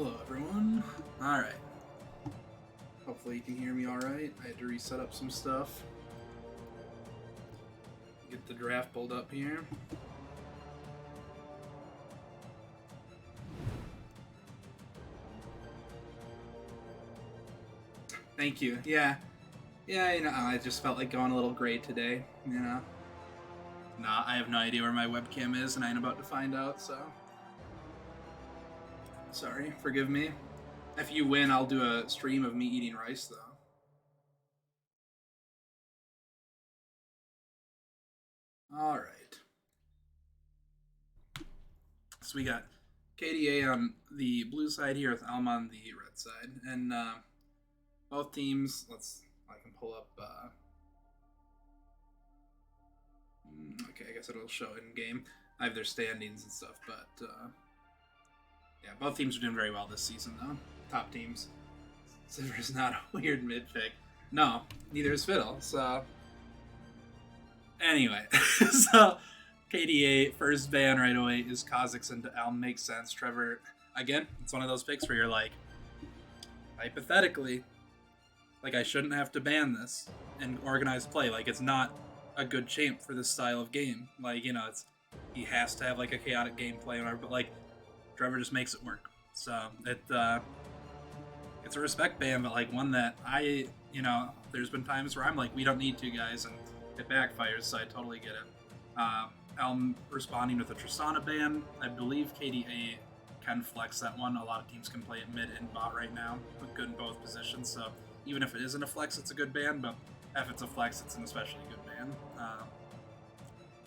Hello everyone. Alright. Hopefully you can hear me alright. I had to reset up some stuff. Get the draft pulled up here. Thank you. Yeah, I just felt like going a little gray today, Nah, I have no idea where my webcam is, and I ain't about to find out, so... Sorry, forgive me. If you win, I'll do a stream of me eating rice, though. Alright. So we got KDA on the blue side here with ELM on the red side. And both teams, I can pull up... okay, I guess it'll show in game. I have their standings and stuff, but... yeah, both teams are doing very well this season, though. Top teams. Silver's not a weird mid pick. No, neither is Fiddle, so... Anyway, so KDA, first ban right away is Kha'Zix into ELM. Makes sense. Trevor, again, it's one of those picks where you're like, hypothetically, like, I shouldn't have to ban this and organize play. Like, it's not a good champ for this style of game. Like, he has to have, like, a chaotic gameplay or whatever, but, like, Trevor just makes it work. So, it's a respect ban, but, like, one that there's been times where I'm like, we don't need to, guys, and it backfires, so I totally get it. ELM responding with a Tristana ban. I believe KDA can flex that one. A lot of teams can play it mid and bot right now, with good in both positions, so even if it isn't a flex, it's a good ban, but if it's a flex, it's an especially good ban.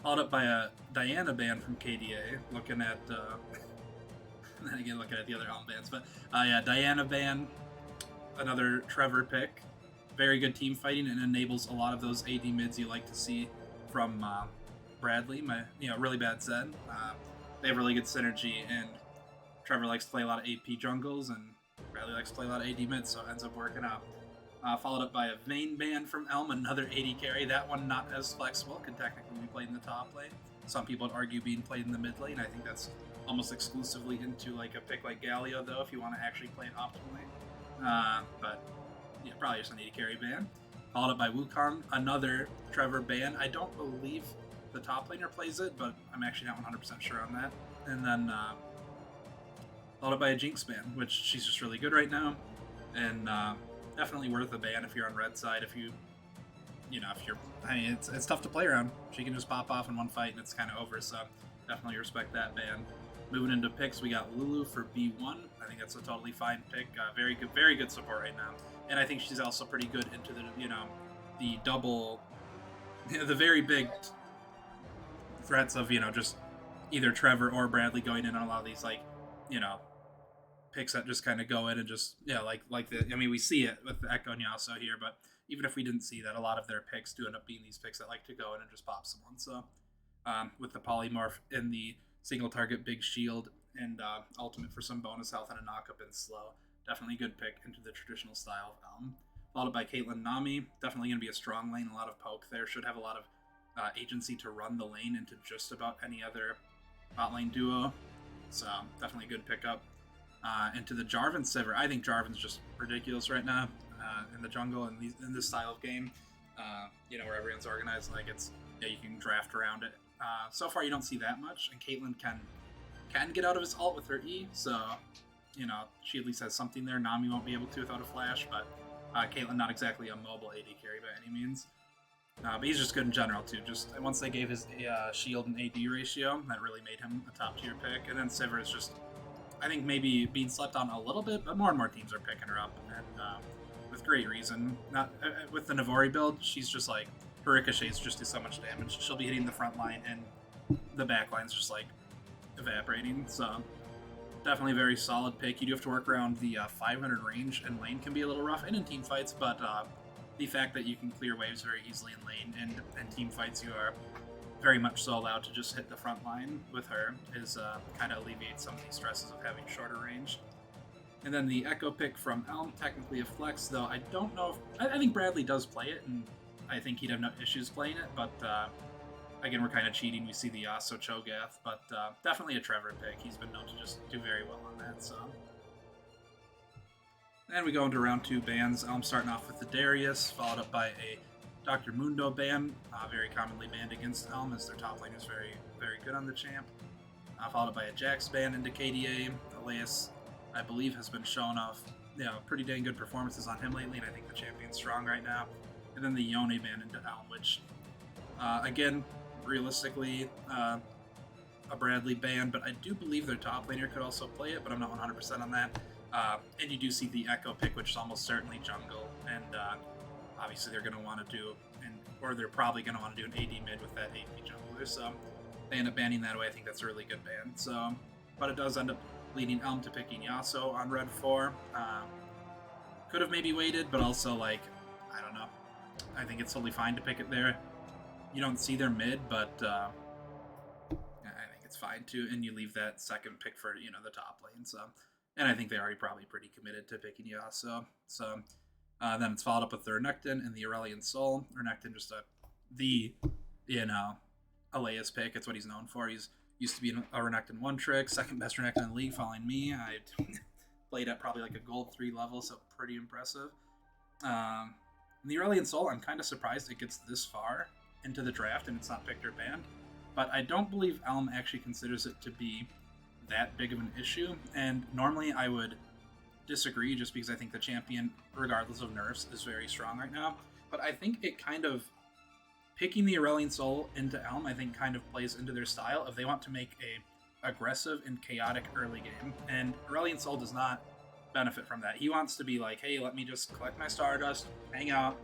Followed up by a Diana ban from KDA, looking at... and then again, looking at the other ELM bans, but yeah, Diana ban, another Trevor pick. Very good team fighting and enables a lot of those AD mids you like to see from Bradley, really bad Zed. They have really good synergy, and Trevor likes to play a lot of AP jungles, and Bradley likes to play a lot of AD mids, so it ends up working out. Followed up by a Vayne ban from ELM, another AD carry. That one not as flexible, could technically be played in the top lane. Some people would argue being played in the mid lane. I think that's almost exclusively into like a pick like Galio, though, if you want to actually play it optimally. But yeah, probably just an AD carry ban. Followed up by Wukong, another Trevor ban. I don't believe the top laner plays it, but I'm actually not 100% sure on that. And then followed up by a Jinx ban, which she's just really good right now, and definitely worth a ban if you're on red side. It's tough to play around. She can just pop off in one fight and it's kind of over, so definitely respect that ban. Moving into picks, we got Lulu for B1. I think that's a totally fine pick. Very good support right now. And I think she's also pretty good into the double, the very big threats of, just either Trevor or Bradley going in on a lot of these, picks that just kind of go in and just, we see it with Echo and Yasuo here, but even if we didn't see that, a lot of their picks do end up being these picks that like to go in and just pop someone. So with the polymorph in the single target big shield and ultimate for some bonus health and a knock up and slow, definitely a good pick into the traditional style of ELM. Followed by Caitlyn Nami, definitely going to be a strong lane, a lot of poke there, should have a lot of agency to run the lane into just about any other bot lane duo, so definitely a good pickup. Into the Jarvan Sivir. I think Jarvan's just ridiculous right now in the jungle and in this style of game, where everyone's organized, you can draft around it. So far you don't see that much, and Caitlyn can get out of his ult with her E, so she at least has something there. Nami won't be able to without a flash, but Caitlyn not exactly a mobile AD carry by any means. But he's just good in general too. Just once they gave his shield and AD ratio, that really made him a top tier pick. And then Sivir is just, I think, maybe being slept on a little bit, but more and more teams are picking her up, and with great reason. Not with the Navori build, she's just like, her ricochets just do so much damage. She'll be hitting the front line, and the back line's just like evaporating. So definitely a very solid pick. You do have to work around the 500 range, and lane can be a little rough, and in team fights, but the fact that you can clear waves very easily in lane and team fights, you are very much so allowed to just hit the front line with her, is kind of alleviates some of these stresses of having shorter range. And then the Echo pick from ELM, technically a flex, though I don't know if... I think Bradley does play it, and I think he'd have no issues playing it, but again, we're kind of cheating. We see the Yasuo Cho'Gath, but definitely a Trevor pick. He's been known to just do very well on that, so... Then we go into round 2 bans. I'm starting off with the Darius, followed up by a Dr. Mundo ban, very commonly banned against Elm, as their top lane is very, very good on the champ. Followed up by a Jax ban into KDA. Elias, I believe, has been shown off, pretty dang good performances on him lately, and I think the champion's strong right now. And then the Yone ban into Elm, which, again, realistically, a Bradley ban, but I do believe their top laner could also play it, but I'm not 100% on that. And you do see the Echo pick, which is almost certainly jungle, and obviously they're going to want to do, or they're probably going to want to do an AD mid with that AP jungler, so they end up banning that away. I think that's a really good ban. So, but it does end up leading Elm to picking Yasuo on red 4. Could have maybe waited, but also, like, I don't know. I think it's totally fine to pick it there. You don't see their mid, but I think it's fine too, and you leave that second pick for, the top lane. So, and I think they're already probably pretty committed to picking Yasuo. So then it's followed up with the Renekton and the Aurelion Soul. Renekton just the Elias pick. It's what he's known for. He's used to be a Renekton one trick, second best Renekton in the league, following me. I played at probably like a gold 3 level, so pretty impressive. The Aurelion Soul, I'm kind of surprised it gets this far into the draft and it's not picked or banned, but I don't believe Elm actually considers it to be that big of an issue, and normally I would disagree just because I think the champion, regardless of nerfs, is very strong right now, but I think it kind of, picking the Aurelion Soul into Elm, I think kind of plays into their style if they want to make a aggressive and chaotic early game, and Aurelion Soul does not benefit from that. He wants to be like, hey, let me just collect my Stardust, hang out.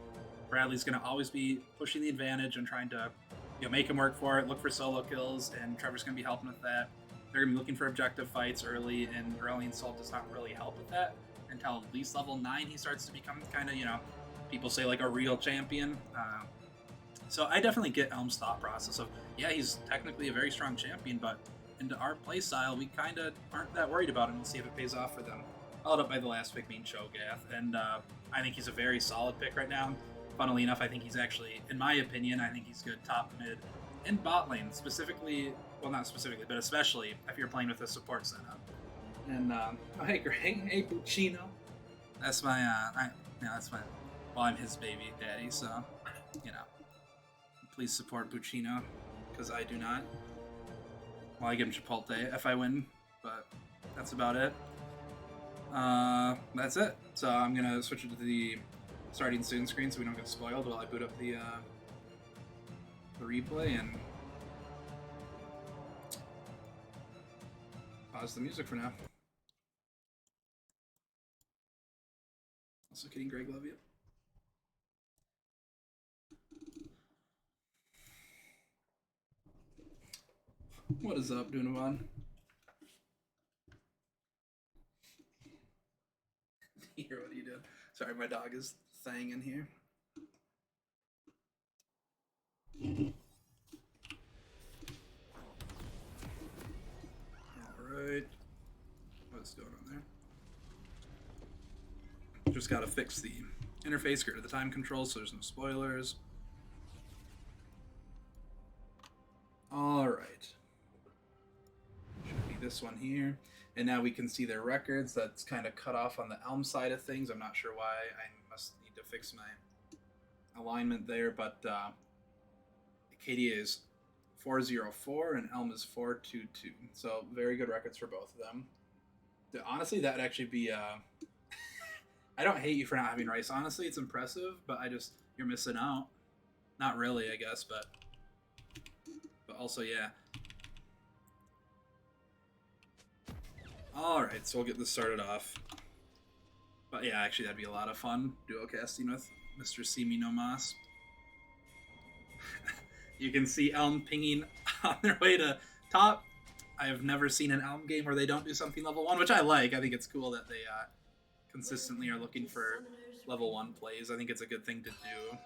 Bradley's going to always be pushing the advantage and trying to make him work for it, look for solo kills, and Trevor's going to be helping with that. They're going to be looking for objective fights early, and Aurelion Soul does not really help with that until at least level 9 he starts to become kind of, people say like a real champion. So I definitely get Elm's thought process of, yeah, he's technically a very strong champion, but into our playstyle, we kind of aren't that worried about him. We'll see if it pays off for them. Followed up by the last pick being Cho'Gath, and I think he's a very solid pick right now. Funnily enough, I think he's actually, in my opinion, I think he's good top, mid, and bot lane. Specifically, well, not specifically, but especially if you're playing with a support setup. And oh, hey, Greg, hey, Buccino. That's my, that's my. Well, I'm his baby daddy, so please support Buccino, because I do not. Well, I give him Chipotle if I win, but that's about it. That's it. So I'm gonna switch it to the starting soon screen so we don't get spoiled while I boot up the replay and pause the music for now. Also kidding, Greg, love you. What is up, Dunavan? Hear what you did. Sorry, my dog is thang in here. Alright. What's going on there? Just gotta fix the interface, get rid of the time control so there's no spoilers. Alright. Should be this one here. And now we can see their records. That's kind of cut off on the Elm side of things. I'm not sure why. I must need to fix my alignment there. But KDA is 404 and Elm is 422. So very good records for both of them. Honestly, that would actually be... I don't hate you for not having Rice. Honestly, it's impressive, but you're missing out. Not really, I guess, but also, yeah. Alright, so we'll get this started off. But yeah, actually that'd be a lot of fun, duo casting with Mr. Simi No Mas. You can see Elm pinging on their way to top. I have never seen an Elm game where they don't do something level 1, which I like. I think it's cool that they consistently are looking for level 1 plays. I think it's a good thing to do.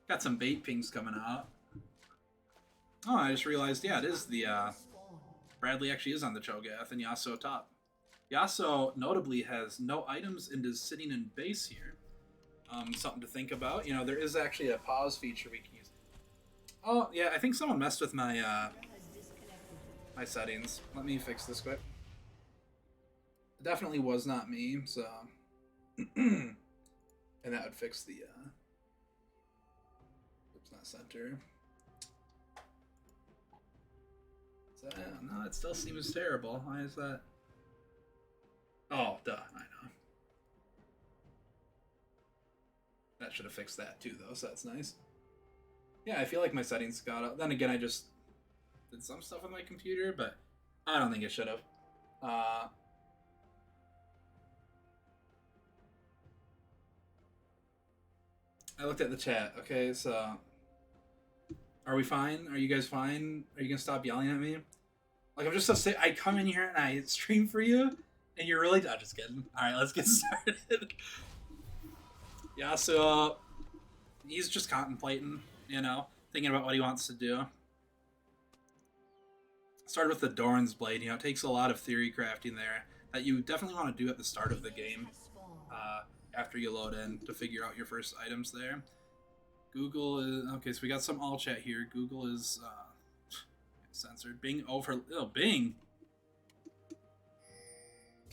Got some bait pings coming out. Oh, I just realized, yeah, it is the... Bradley actually is on the Cho'Gath and Yasuo top. Yasuo notably has no items and is sitting in base here. Something to think about. There is actually a pause feature we can use. Oh, yeah, I think someone messed with my my settings. Let me fix this quick. definitely was not me, so... and that would fix the, oops, not center. So, no, it still seems terrible. Why is that? Oh, duh, I know. That should have fixed that too, though, so that's nice. Yeah, I feel like my settings got up. Then again, I just did some stuff on my computer, but I don't think it should have. I looked at the chat. Okay, so are we fine? Are you guys fine? Are you gonna stop yelling at me? Like, I'm just so sick. I come in here and I stream for you, and you're really... I'm just kidding. All right, let's get started. Yeah, so he's just contemplating, you know, thinking about what he wants to do. Started with the Doran's Blade. You know, it takes a lot of theory crafting there that you definitely want to do at the start of the game, after you load in, to figure out your first items there. Google is... Okay, so we got some all chat here. Google is censored. Bing over... Oh, Bing!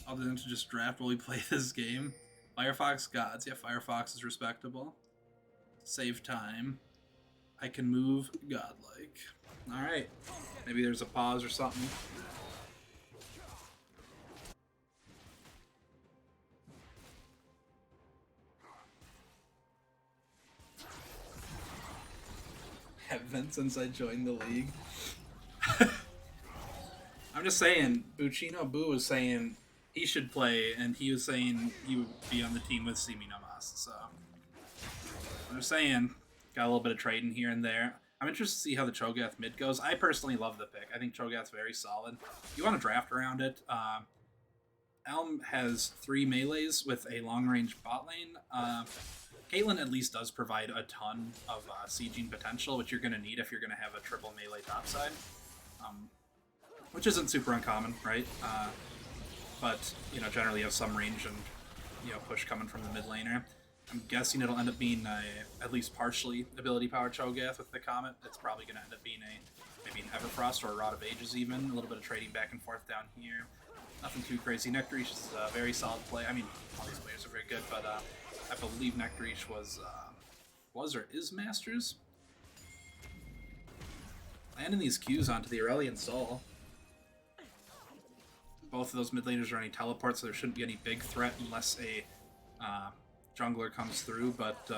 Other than to just draft while we play this game. Firefox gods. Yeah, Firefox is respectable. Save time. I can move godlike. Alright. Maybe there's a pause or something. Have been since I joined the league. I'm just saying, Buccino Boo was saying he should play, and he was saying he would be on the team with Simi Namas, so... I'm just saying, got a little bit of trading here and there. I'm interested to see how the Cho'Gath mid goes. I personally love the pick. I think Cho'Gath's very solid. You want to draft around it. ELM has 3 melees with a long-range bot lane. Caitlyn at least does provide a ton of sieging potential, which you're going to need if you're going to have a triple melee topside. Which isn't super uncommon, right? But, you know, generally you have some range and, you know, push coming from the mid laner. I'm guessing it'll end up being a, at least partially ability-powered Cho'Gath with the Comet. It's probably going to end up being maybe an Everfrost or a Rod of Ages even. A little bit of trading back and forth down here. Nothing too crazy. Nectarish is a very solid play. I mean, all these players are very good, but I believe Nectarish was or is Masters. Landing these Qs onto the Aurelion Soul. Both of those mid laners are any teleports, so there shouldn't be any big threat unless a jungler comes through, but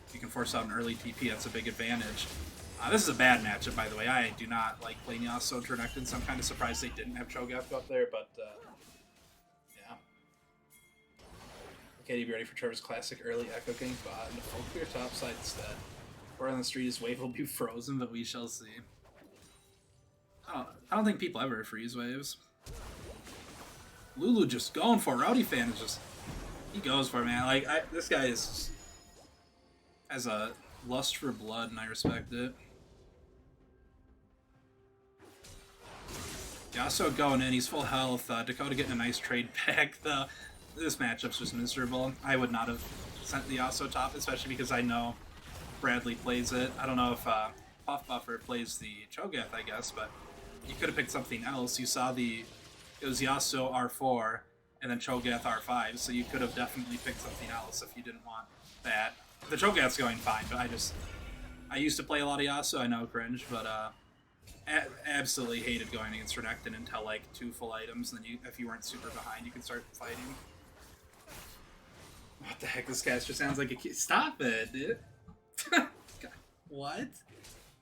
if you can force out an early TP, that's a big advantage. This is a bad matchup, by the way. I do not like playing Yasuo and Renekton, so I'm kind of surprised they didn't have Cho'Gath up there, but yeah. Okay, be ready for Trevor's classic early Echo Gank bot and a full clear topside instead. Word on the street is wave will be frozen, but we shall see. I don't think people ever freeze waves. Lulu just going for it. Rowdy fan is just... He goes for it, man. Like, this guy is just, has a lust for blood, and I respect it. Yasuo going in. He's full health. Dakota getting a nice trade back. This matchup's just miserable. I would not have sent the Yasuo top, especially because I know Bradley plays it. I don't know if Puff Buffer plays the Cho'Gath, I guess, but you could have picked something else. You saw it was Yasuo R4, and then Cho'Gath R5, so you could have definitely picked something else if you didn't want that. The Cho'Gath's going fine, but I used to play a lot of Yasuo, I know, cringe, but absolutely hated going against Renekton until like 2 full items, and then if you weren't super behind, you could start fighting. What the heck, this guy just sounds like a kid. Stop it, dude. God, what?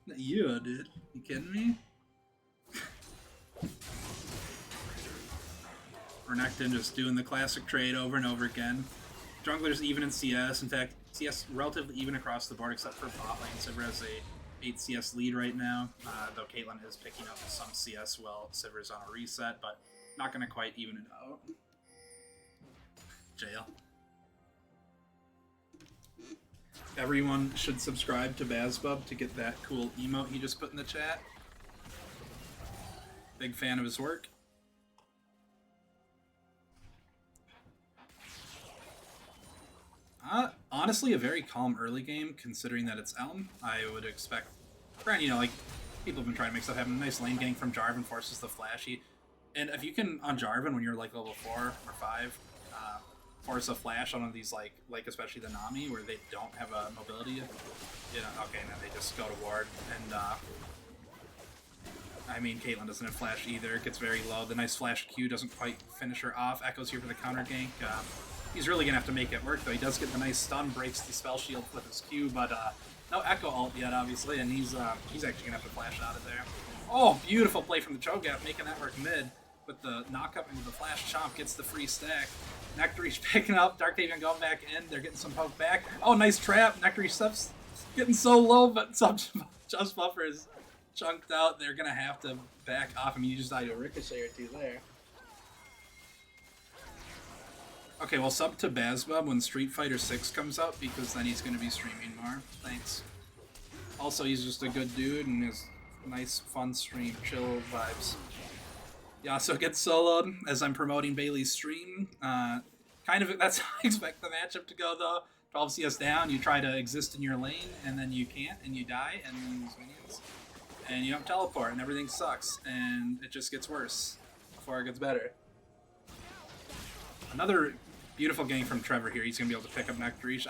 Not you, dude. You kidding me? Renekton just doing the classic trade over and over again. Jungler's even in CS. In fact, CS relatively even across the board except for bot lane. Sivir has a 8 CS lead right now, though Caitlyn is picking up some CS while Sivir's on a reset, but not going to quite even it out. Jail. Everyone should subscribe to Bazbub to get that cool emote he just put in the chat. Big fan of his work. Honestly, a very calm early game, considering that it's ELM. I would expect, granted, you know, like, people have been trying to make stuff happen. A nice lane gank from Jarvan forces the flashy. And if you can, on Jarvan, when you're like level 4 or 5, force a flash on one of these, like especially the Nami, where they don't have a mobility, you know, okay, and then they just go to ward, and I mean, Caitlyn doesn't have flash either, it gets very low, the nice flash Q doesn't quite finish her off, Echo's here for the counter gank, he's really gonna have to make it work, though. He does get the nice stun, breaks the spell shield with his Q, but no Echo ult yet, obviously, and he's actually gonna have to flash out of there. Oh, beautiful play from the Cho'Gath, making that work mid, with the knock up into the flash chomp, gets the free stack. Nectary's picking up, Dark Haven going back in, they're getting some poke back. Oh, nice trap, Nectary stuff's getting so low, but some Just Buffer is chunked out, they're gonna have to back off. I mean, you just died to a ricochet or two there. Okay, well, sub to Bazbob when Street Fighter 6 comes out, because then he's going to be streaming more. Thanks. Also, he's just a good dude, and his nice, fun stream, chill vibes. Yasuo gets soloed as I'm promoting Bailey's stream. Kind of, that's how I expect the matchup to go, though. 12 CS down, you try to exist in your lane, and then you can't, and you die, and you lose minions. And you don't teleport, and everything sucks, and it just gets worse before it gets better. Another beautiful game from Trevor here. He's going to be able to pick up Nectarish.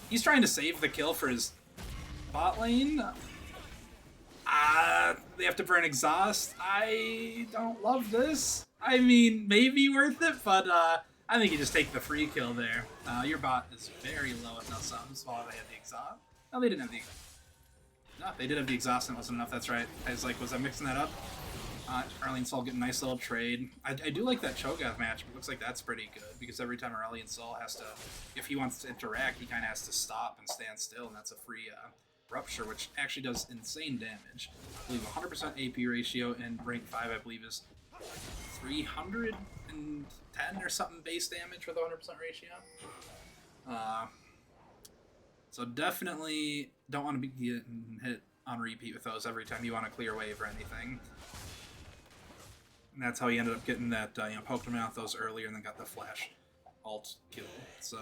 He's trying to save the kill for his bot lane. They have to burn exhaust. I don't love this. I mean, maybe worth it, but I think you just take the free kill there. Your bot is very low with no sums while they have the exhaust. No, they didn't have the exhaust. No, they did have the exhaust and it wasn't enough. That's right. I was like, was I mixing that up? Aurelion Sol getting a nice little trade. I do like that Cho'Gath match, but it looks like that's pretty good, because every time Aurelion Sol has to, if he wants to interact, he kind of has to stop and stand still, and that's a free Rupture, which actually does insane damage. I believe 100% AP ratio, and rank 5, I believe, is 310 or something base damage with a 100% ratio. So definitely don't want to be getting hit on repeat with those every time you want to clear wave or anything. And that's how he ended up getting that, poked him out those earlier and then got the flash alt kill. So,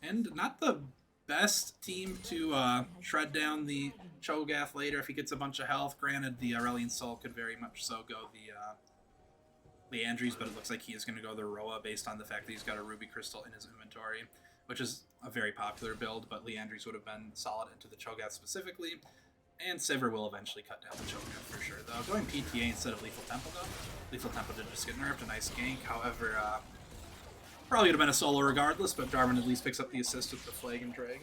and not the best team to shred down the Cho'Gath later if he gets a bunch of health. Granted, the Aurelion Sol could very much so go the Leandries, but it looks like he is going to go the Roa based on the fact that he's got a Ruby Crystal in his inventory, which is a very popular build, but Leandries would have been solid into the Cho'Gath specifically. And Sivir will eventually cut down the Cho'Gath for sure, though. Going PTA instead of Lethal Temple, though. Lethal Temple did just get nerfed, a nice gank. However, probably would have been a solo regardless, but Jarvan at least picks up the assist with the Flag and Drag.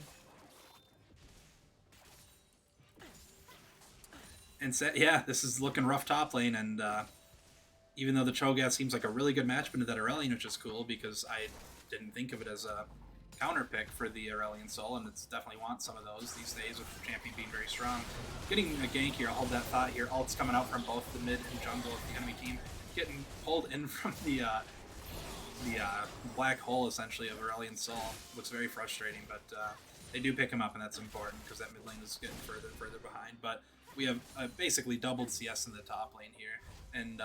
And yeah, this is looking rough top lane, and even though the Cho'Gath seems like a really good matchup into that Aurelion, which is cool, because I didn't think of it as a counter pick for the Aurelion Sol, and it's definitely want some of those these days with the champion being very strong. Getting a gank here, I'll hold that thought here. Ult's coming out from both the mid and jungle of the enemy team. Getting pulled in from the black hole, essentially, of Aurelion Sol. Looks very frustrating, but they do pick him up, and that's important, because that mid lane is getting further and further behind. But we have basically doubled CS in the top lane here, and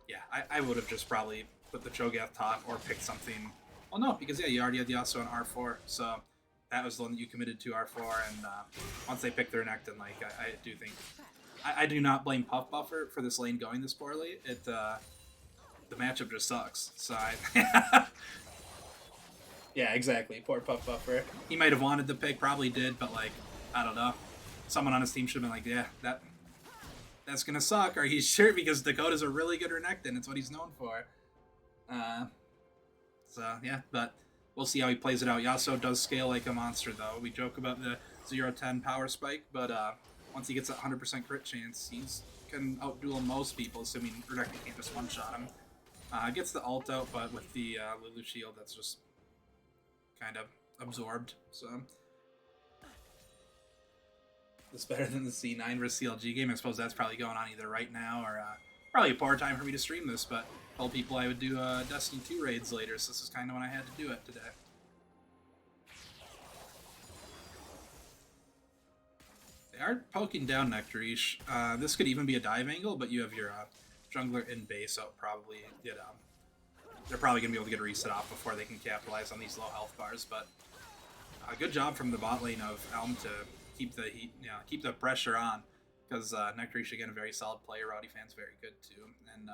yeah, I would have just probably put the Cho'Gath top or picked something. Well, no, because, yeah, you already had the Yasuo on R4, so that was the one that you committed to R4, and once they picked their neck, then, like, I do think... I do not blame Puff Buffer for this lane going this poorly. The matchup just sucks, so yeah, exactly, poor Puff Buffer. He might have wanted the pick, probably did, but, like, I don't know. Someone on his team should have been like, yeah, that's gonna suck. Are you sure? Because Dakota's a really good Renekton, it's what he's known for. So, yeah, but we'll see how he plays it out. Yasuo does scale like a monster, though. We joke about the 0-10 power spike, but once he gets that 100% crit chance, he can outduel most people, assuming Renekton can't just one-shot him. Gets the ult out, but with the Lulu shield, that's just kind of absorbed, so... It's better than the C9 vs CLG game. I suppose that's probably going on either right now or probably a poor time for me to stream this, but told people I would do Destiny 2 raids later, so this is kind of when I had to do it today. They are poking down Nectarish. This could even be a dive angle, but you have your jungler in base, so probably they're probably going to be able to get a reset off before they can capitalize on these low health bars, but good job from the bot lane of ELM to keep the heat, keep the pressure on. because Nectarish, again, a very solid player. Rowdy Fan's very good too, and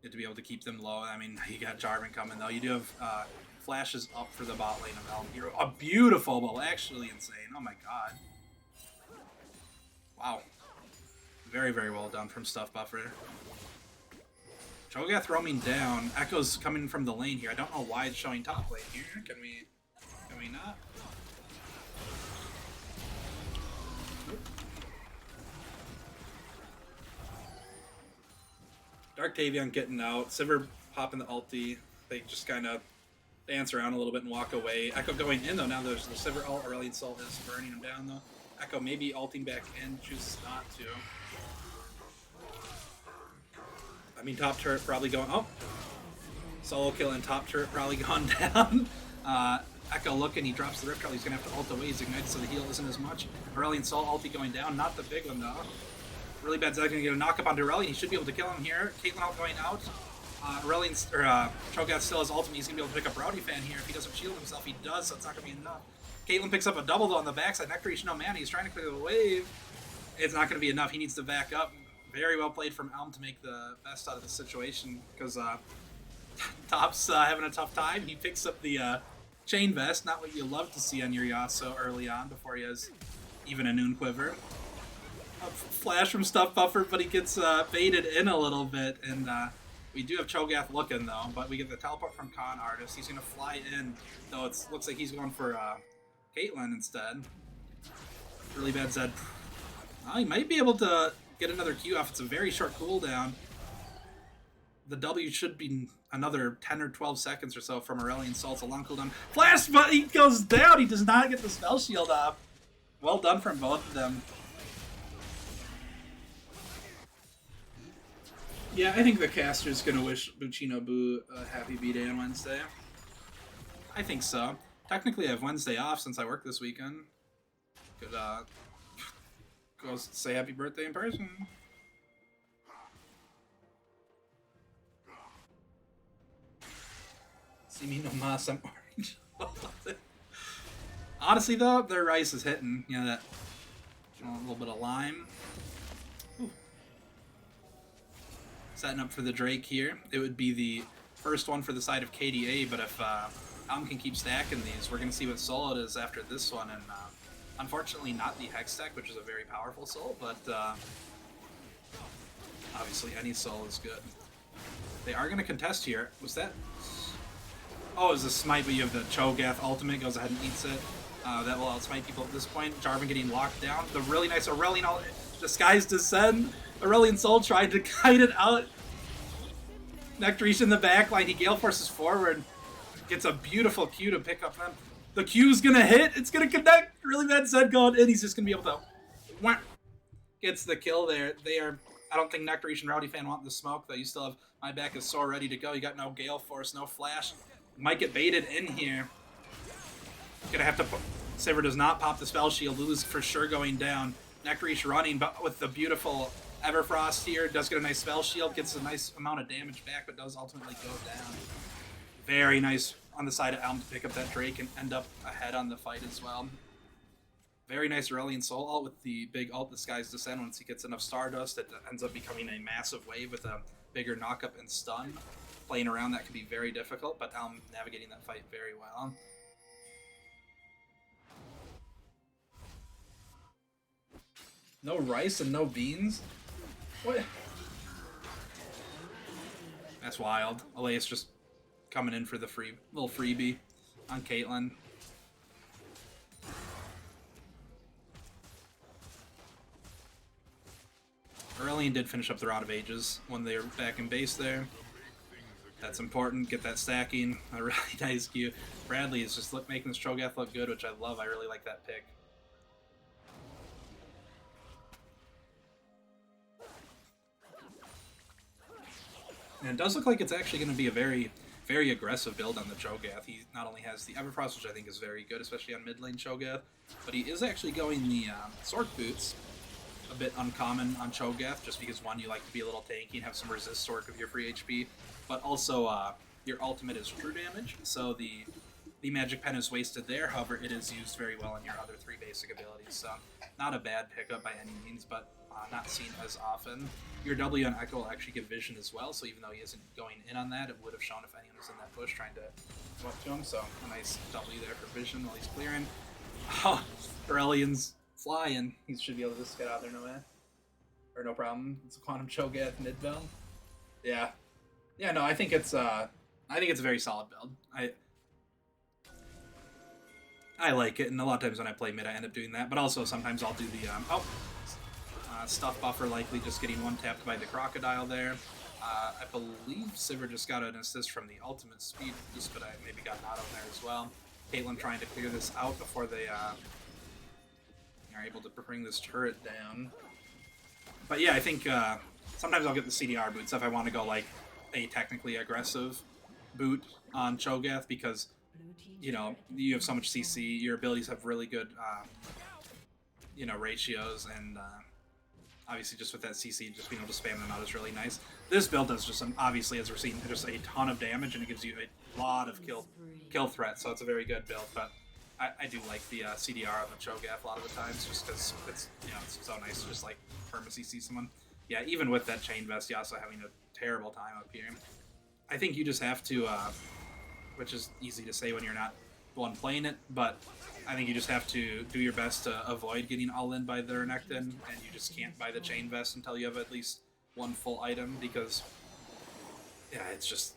good to be able to keep them low. I mean, you got Jarvan coming though. You do have flashes up for the bot lane of ELM here. A beautiful ball, actually insane. Oh my god. Wow. Very, very well done from Stuff Buffer. Cho'Gath roaming down. Echo's coming from the lane here. I don't know why it's showing top lane here. Can we not? Nope. Dark Tavion getting out. Sivir popping the ulti. They just kind of dance around a little bit and walk away. Echo going in though. Now there's the Sivir ult. Aurelion Sol is burning him down though. Echo maybe ulting back in. Chooses not to. I mean, top turret probably going... Oh! Solo kill and top turret probably gone down. Echo looking. He drops the Rift Guard. He's going to have to ult away. He's ignited so the heal isn't as much. Aurelion Sol ulti going down. Not the big one though. Really bad Zed's going to get a knock up onto Aurelion. He should be able to kill him here. Caitlyn ult going out. Cho'Gath still has ultimate. He's going to be able to pick up Rowdy Fan here. If he doesn't shield himself, he does, so it's not going to be enough. Caitlyn picks up a double though on the backside. Nectarish, no mana. He's trying to clear the wave. It's not going to be enough. He needs to back up. Very well played from ELM to make the best out of the situation, because Top's having a tough time. He picks up the chain vest, not what you love to see on your Yasuo early on before he has even a Noon Quiver. A flash from Stuff Buffer, but he gets baited in a little bit, and we do have Cho'Gath looking though, but we get the teleport from Con Artist. He's going to fly in, though it looks like he's going for Caitlyn instead. Really bad Zed. He might be able to get another Q off. It's a very short cooldown. The W should be another 10 or 12 seconds or so from Aurelion Sol. It's a long cooldown. Flash, but he goes down. He does not get the spell shield off. Well done from both of them. Yeah, I think the caster's going to wish Buccino Boo a happy B-Day on Wednesday. I think so. Technically, I have Wednesday off since I work this weekend. Could go say happy birthday in person. See me no mas, I'm orange. Honestly though, their rice is hitting. You know, that a little bit of lime. Ooh. Setting up for the Drake here. It would be the first one for the side of KDA, but if Tom can keep stacking these, we're going to see what soul it is after this one. And unfortunately not the Hex deck, which is a very powerful soul, but obviously any soul is good. They are going to contest here. Was that... Oh, it was a smite, but you have the Cho'Gath ultimate, goes ahead and eats it. That will outsmite people at this point. Jarvan getting locked down. The really nice Aurelion Disguise Descend. Aurelion Sol tried to kite it out. Nectarish in the backline. He Gale Forces forward. Gets a beautiful Q to pick up them. The Q's gonna hit. It's gonna connect. Really bad Zed going in. He's just gonna be able to... Gets the kill there. They are... I don't think Nectarish and Rowdy Fan want the smoke, though. You still have My Back is so ready to go. You got no Gale Force, no Flash. Might get baited in here. Gonna have to put... Sivir does not pop the spell shield. Lulu's for sure going down. Nectarish running, but with the beautiful Everfrost here. Does get a nice spell shield. Gets a nice amount of damage back, but does ultimately go down. Very nice on the side of ELM to pick up that Drake and end up ahead on the fight as well. Very nice Aurelion Sol ult with the big ult Disguise Descend. Once he gets enough Stardust, it ends up becoming a massive wave with a bigger knockup and stun. Playing around that can be very difficult, but ELM navigating that fight very well. No rice and no beans? What? That's wild. Elias just coming in for the little freebie on Caitlyn. Aurelion did finish up the Rod of Ages when they were back in base there. That's important. Get that stacking. A really nice Q. Bradley is just making this Cho'Gath look good, which I love. I really like that pick. And it does look like it's actually going to be a very, very aggressive build on the Cho'Gath. He not only has the Everfrost, which I think is very good, especially on mid lane Cho'Gath, but he is actually going the Sword Boots. A bit uncommon on Cho'Gath, just because one, you like to be a little tanky and have some resist Sword with your free HP, but also your ultimate is true damage, so the the magic pen is wasted there. However, it is used very well in your other 3 basic abilities, so not a bad pickup by any means, but not seen as often. Your W on Echo will actually give vision as well, so even though he isn't going in on that, it would have shown if anyone was in that bush trying to come up to him, so a nice W there for vision while he's clearing. Oh, Aurelian's flying. He should be able to just get out there or no problem. It's a Quantum Cho'Gath mid build. Yeah. Yeah, no, I think it's a very solid build. I like it, and a lot of times when I play mid, I end up doing that. But also sometimes I'll do the stuff buffer, likely just getting one tapped by the crocodile there. I believe Sivir just got an assist from the ultimate speed boost, but I maybe got an auto in there as well. Caitlyn trying to clear this out before they are able to bring this turret down. But yeah, I think sometimes I'll get the CDR boots if I want to go like a technically aggressive boot on Cho'Gath, because you know, you have so much CC, your abilities have really good, you know, ratios, and obviously just with that CC, just being able to spam them out is really nice. This build does just, obviously, as we're seeing, just a ton of damage, and it gives you a lot of kill threat, so it's a very good build, but I do like the CDR on the Cho'Gath a lot of the times, just because it's, you know, it's so nice to just, like, perma-CC someone. Yeah, even with that Chain Vest, Yasuo having a terrible time up here. I think you just have to, which is easy to say when you're not the one playing it, but I think you just have to do your best to avoid getting all in by the Renekton, and you just can't buy the Chain Vest until you have at least one full item, because, yeah, it's just,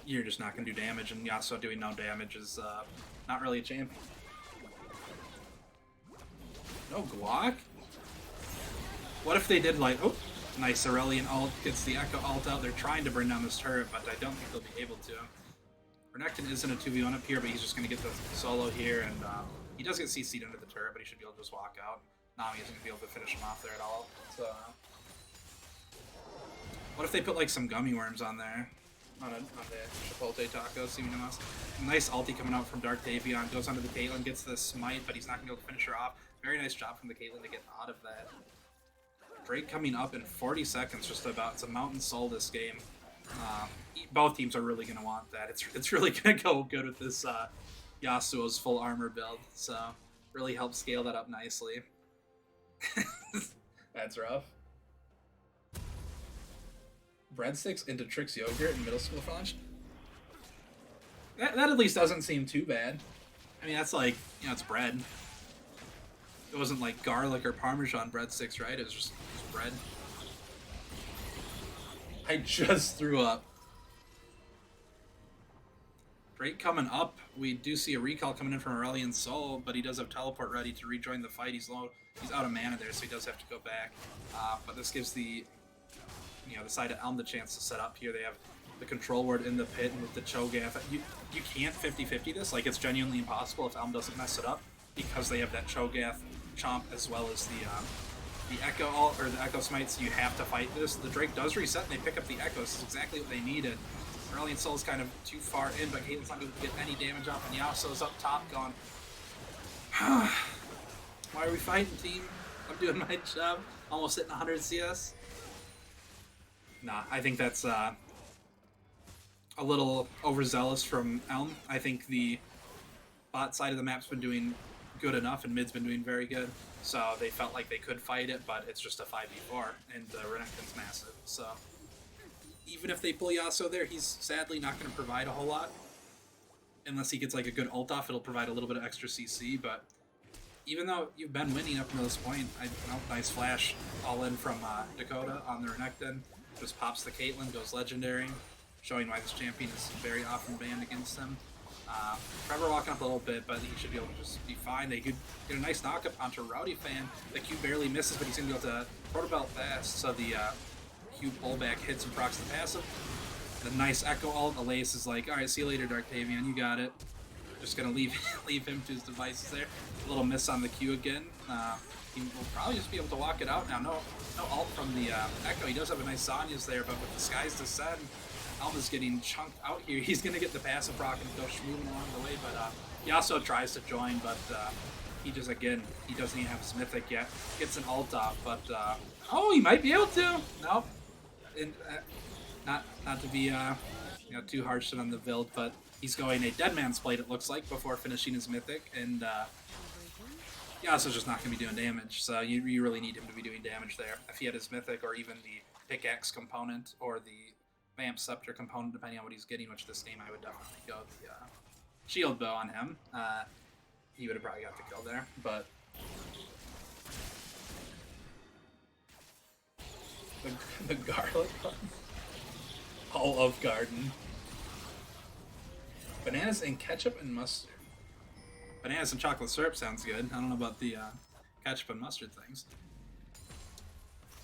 you're just not going to do damage, and Yasuo doing no damage is not really a champion. No Glock? What if they did, like, oh, nice Aurelian ult, gets the Echo ult out. They're trying to bring down this turret, but I don't think they'll be able to. Renekton isn't a 2v1 up here, but he's just going to get the solo here, and he does get CC'd under the turret, but he should be able to just walk out. Nami isn't going to be able to finish him off there at all. So, what if they put like some gummy worms on there? On the Chipotle taco, seeming to us. Nice ulti coming out from Dark Davion, goes onto the Caitlyn, gets the smite, but he's not going to be able to finish her off. Very nice job from the Caitlyn to get out of that. Drake coming up in 40 seconds, just about. It's a Mountain Soul this game. Both teams are really going to want that. It's really going to go good with this Yasuo's full armor build, so really helps scale that up nicely. That's rough. Breadsticks into Trix yogurt in middle school for lunch? That at least doesn't seem too bad. I mean, that's like, you know, it's bread. It wasn't like garlic or Parmesan breadsticks, right? It was just bread. I just threw up. Drake coming up. We do see a recall coming in from Aurelian Soul, but he does have teleport ready to rejoin the fight. He's low. He's out of mana there, so he does have to go back. But this gives the, you know, the side of ELM the chance to set up here. They have the control ward in the pit with the Cho'Gath. You can't 50-50 this. Like, it's genuinely impossible if ELM doesn't mess it up, because they have that Cho'Gath chomp as well as the Echo ult, or the Echo smites. You have to fight this. The Drake does reset and they pick up the Echo. This is exactly what they needed. Aurelian Soul's kind of too far in, but Caitlyn's not going to get any damage off, and Yasuo's up top going, why are we fighting, team? I'm doing my job. Almost hitting 100 CS. Nah, I think that's a little overzealous from ELM. I think the bot side of the map's been doing good enough, and mid's been doing very good. So they felt like they could fight it, but it's just a 5v4, and Renekton's massive. So even if they pull Yasuo there, he's sadly not going to provide a whole lot. Unless he gets like a good ult off, it'll provide a little bit of extra CC, but even though you've been winning up to this point, nice flash all in from Dakota on the Renekton. Just pops the Caitlyn, goes legendary, showing why this champion is very often banned against him. Trevor walking up a little bit, but he should be able to just be fine. They could get a nice knockup onto Rowdy Fan. The Q barely misses, but he's going to be able to protobelt fast, so the Q pullback hits and procs the passive. The nice Echo ult. Elias is like, alright, see you later, Dark Davion, you got it. Just going to leave him to his devices there. A little miss on the Q again. He will probably just be able to walk it out now. No ult from the Echo. He does have a nice Zanya's there, but with the Skies Descend, ELM is getting chunked out here. He's going to get the passive proc and go schmooving along the way, but Yasuo tries to join, but he just, again, he doesn't even have his Mythic yet. Gets an ult off, but, oh, he might be able to. Nope. And, not to be You know, too harsh on the build, but he's going a Dead Man's Plate, it looks like, before finishing his Mythic, and Yasuo's just not going to be doing damage, so you really need him to be doing damage there. If he had his Mythic, or even the Pickaxe component, or the Vamp Scepter component, depending on what he's getting, which this game I would definitely go the Shield Bow on him. He would have probably got the kill there, but the garlic bun. Olive Garden. Bananas and ketchup and mustard. Bananas and chocolate syrup sounds good. I don't know about the ketchup and mustard things.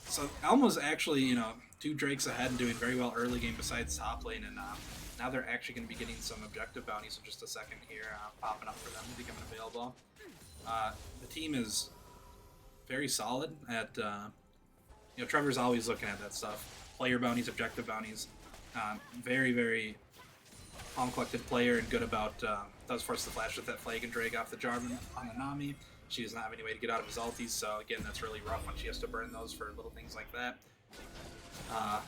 So ELM was actually, you know, 2 Drakes ahead and doing very well early game besides top lane, and now they're actually going to be getting some objective bounties in just a second here, popping up for them, becoming available. The team is very solid at, you know, Trevor's always looking at that stuff. Player bounties, objective bounties. Very, very calm, collected player and good about, does force the flash with that Flagon Drake off the Jarvan on the Nami. She does not have any way to get out of his ulties, so again, that's really rough when she has to burn those for little things like that.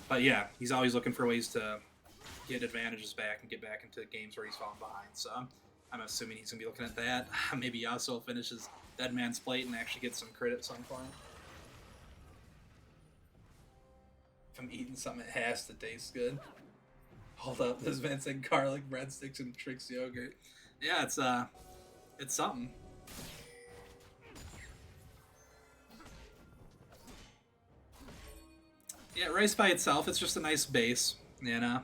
But yeah, he's always looking for ways to get advantages back and get back into games where he's falling behind, so I'm assuming he's going to be looking at that. Maybe Yasuo will finish his Dead Man's Plate and actually get some crit at some point. If I'm eating something, it has to taste good. Hold up, this man said garlic breadsticks and Trix yogurt. Yeah, it's something. Yeah, rice by itself, it's just a nice base, you know.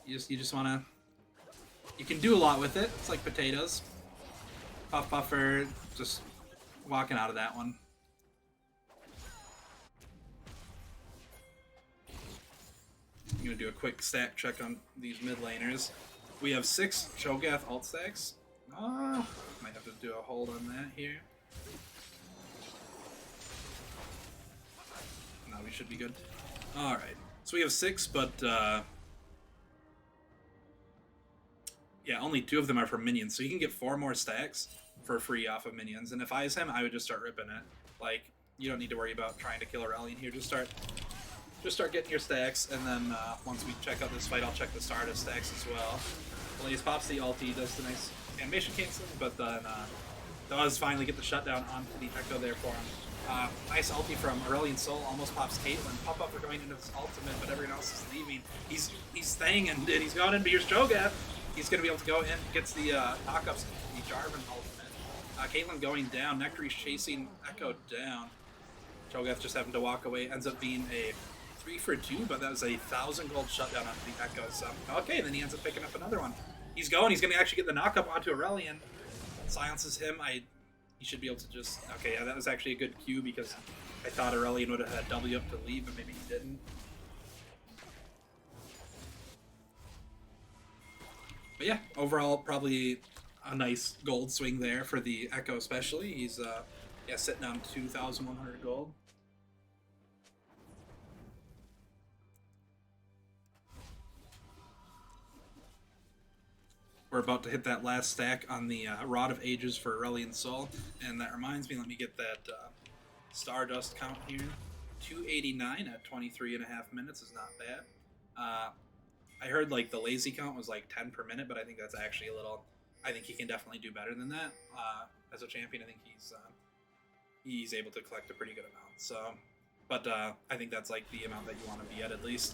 You just wanna, you can do a lot with it. It's like potatoes. Puff Puffer, just walking out of that one. I'm gonna do a quick stack check on these mid laners. We have 6 Cho'Gath alt stacks. Might have to do a hold on that here. No, we should be good. Alright, so we have 6, but yeah, only 2 of them are for minions, so you can get 4 more stacks for free off of minions. And if I was him, I would just start ripping it. Like, you don't need to worry about trying to kill Aurelion here. Just start getting your stacks, and then once we check out this fight, I'll check the Stardust stacks as well. Blaze pops the ulti, does the nice animation canceling, but then does finally get the shutdown onto the Echo there for him. Nice ulti from Aurelion Sol, almost pops Caitlyn. Pop up for going into his ultimate, but everyone else is leaving. He's staying, and he's gone in, but here's Cho'Gath. He's going to be able to go in, gets the knockups, the Jarvan ultimate. Caitlyn going down, Nectary's chasing Echo down. Cho'Gath just having to walk away, ends up being a 3 for 2, but that was a 1,000 gold shutdown onto the Echo, so okay, then he ends up picking up another one. He's going to actually get the knockup onto Aurelion. Silences him. He should be able to just, okay, yeah, that was actually a good cue because I thought Aurelion would have had W up to leave, but maybe he didn't. But yeah, overall, probably a nice gold swing there for the Echo especially. He's, yeah, sitting on 2,100 gold. We're about to hit that last stack on the Rod of Ages for Aurelion Sol, and that reminds me, let me get that Stardust count here. 289 at 23.5 minutes is not bad. I heard like the lazy count was like 10 per minute, but I think that's actually a little, I think he can definitely do better than that. As a champion, I think he's able to collect a pretty good amount. So, but I think that's like the amount that you want to be at least.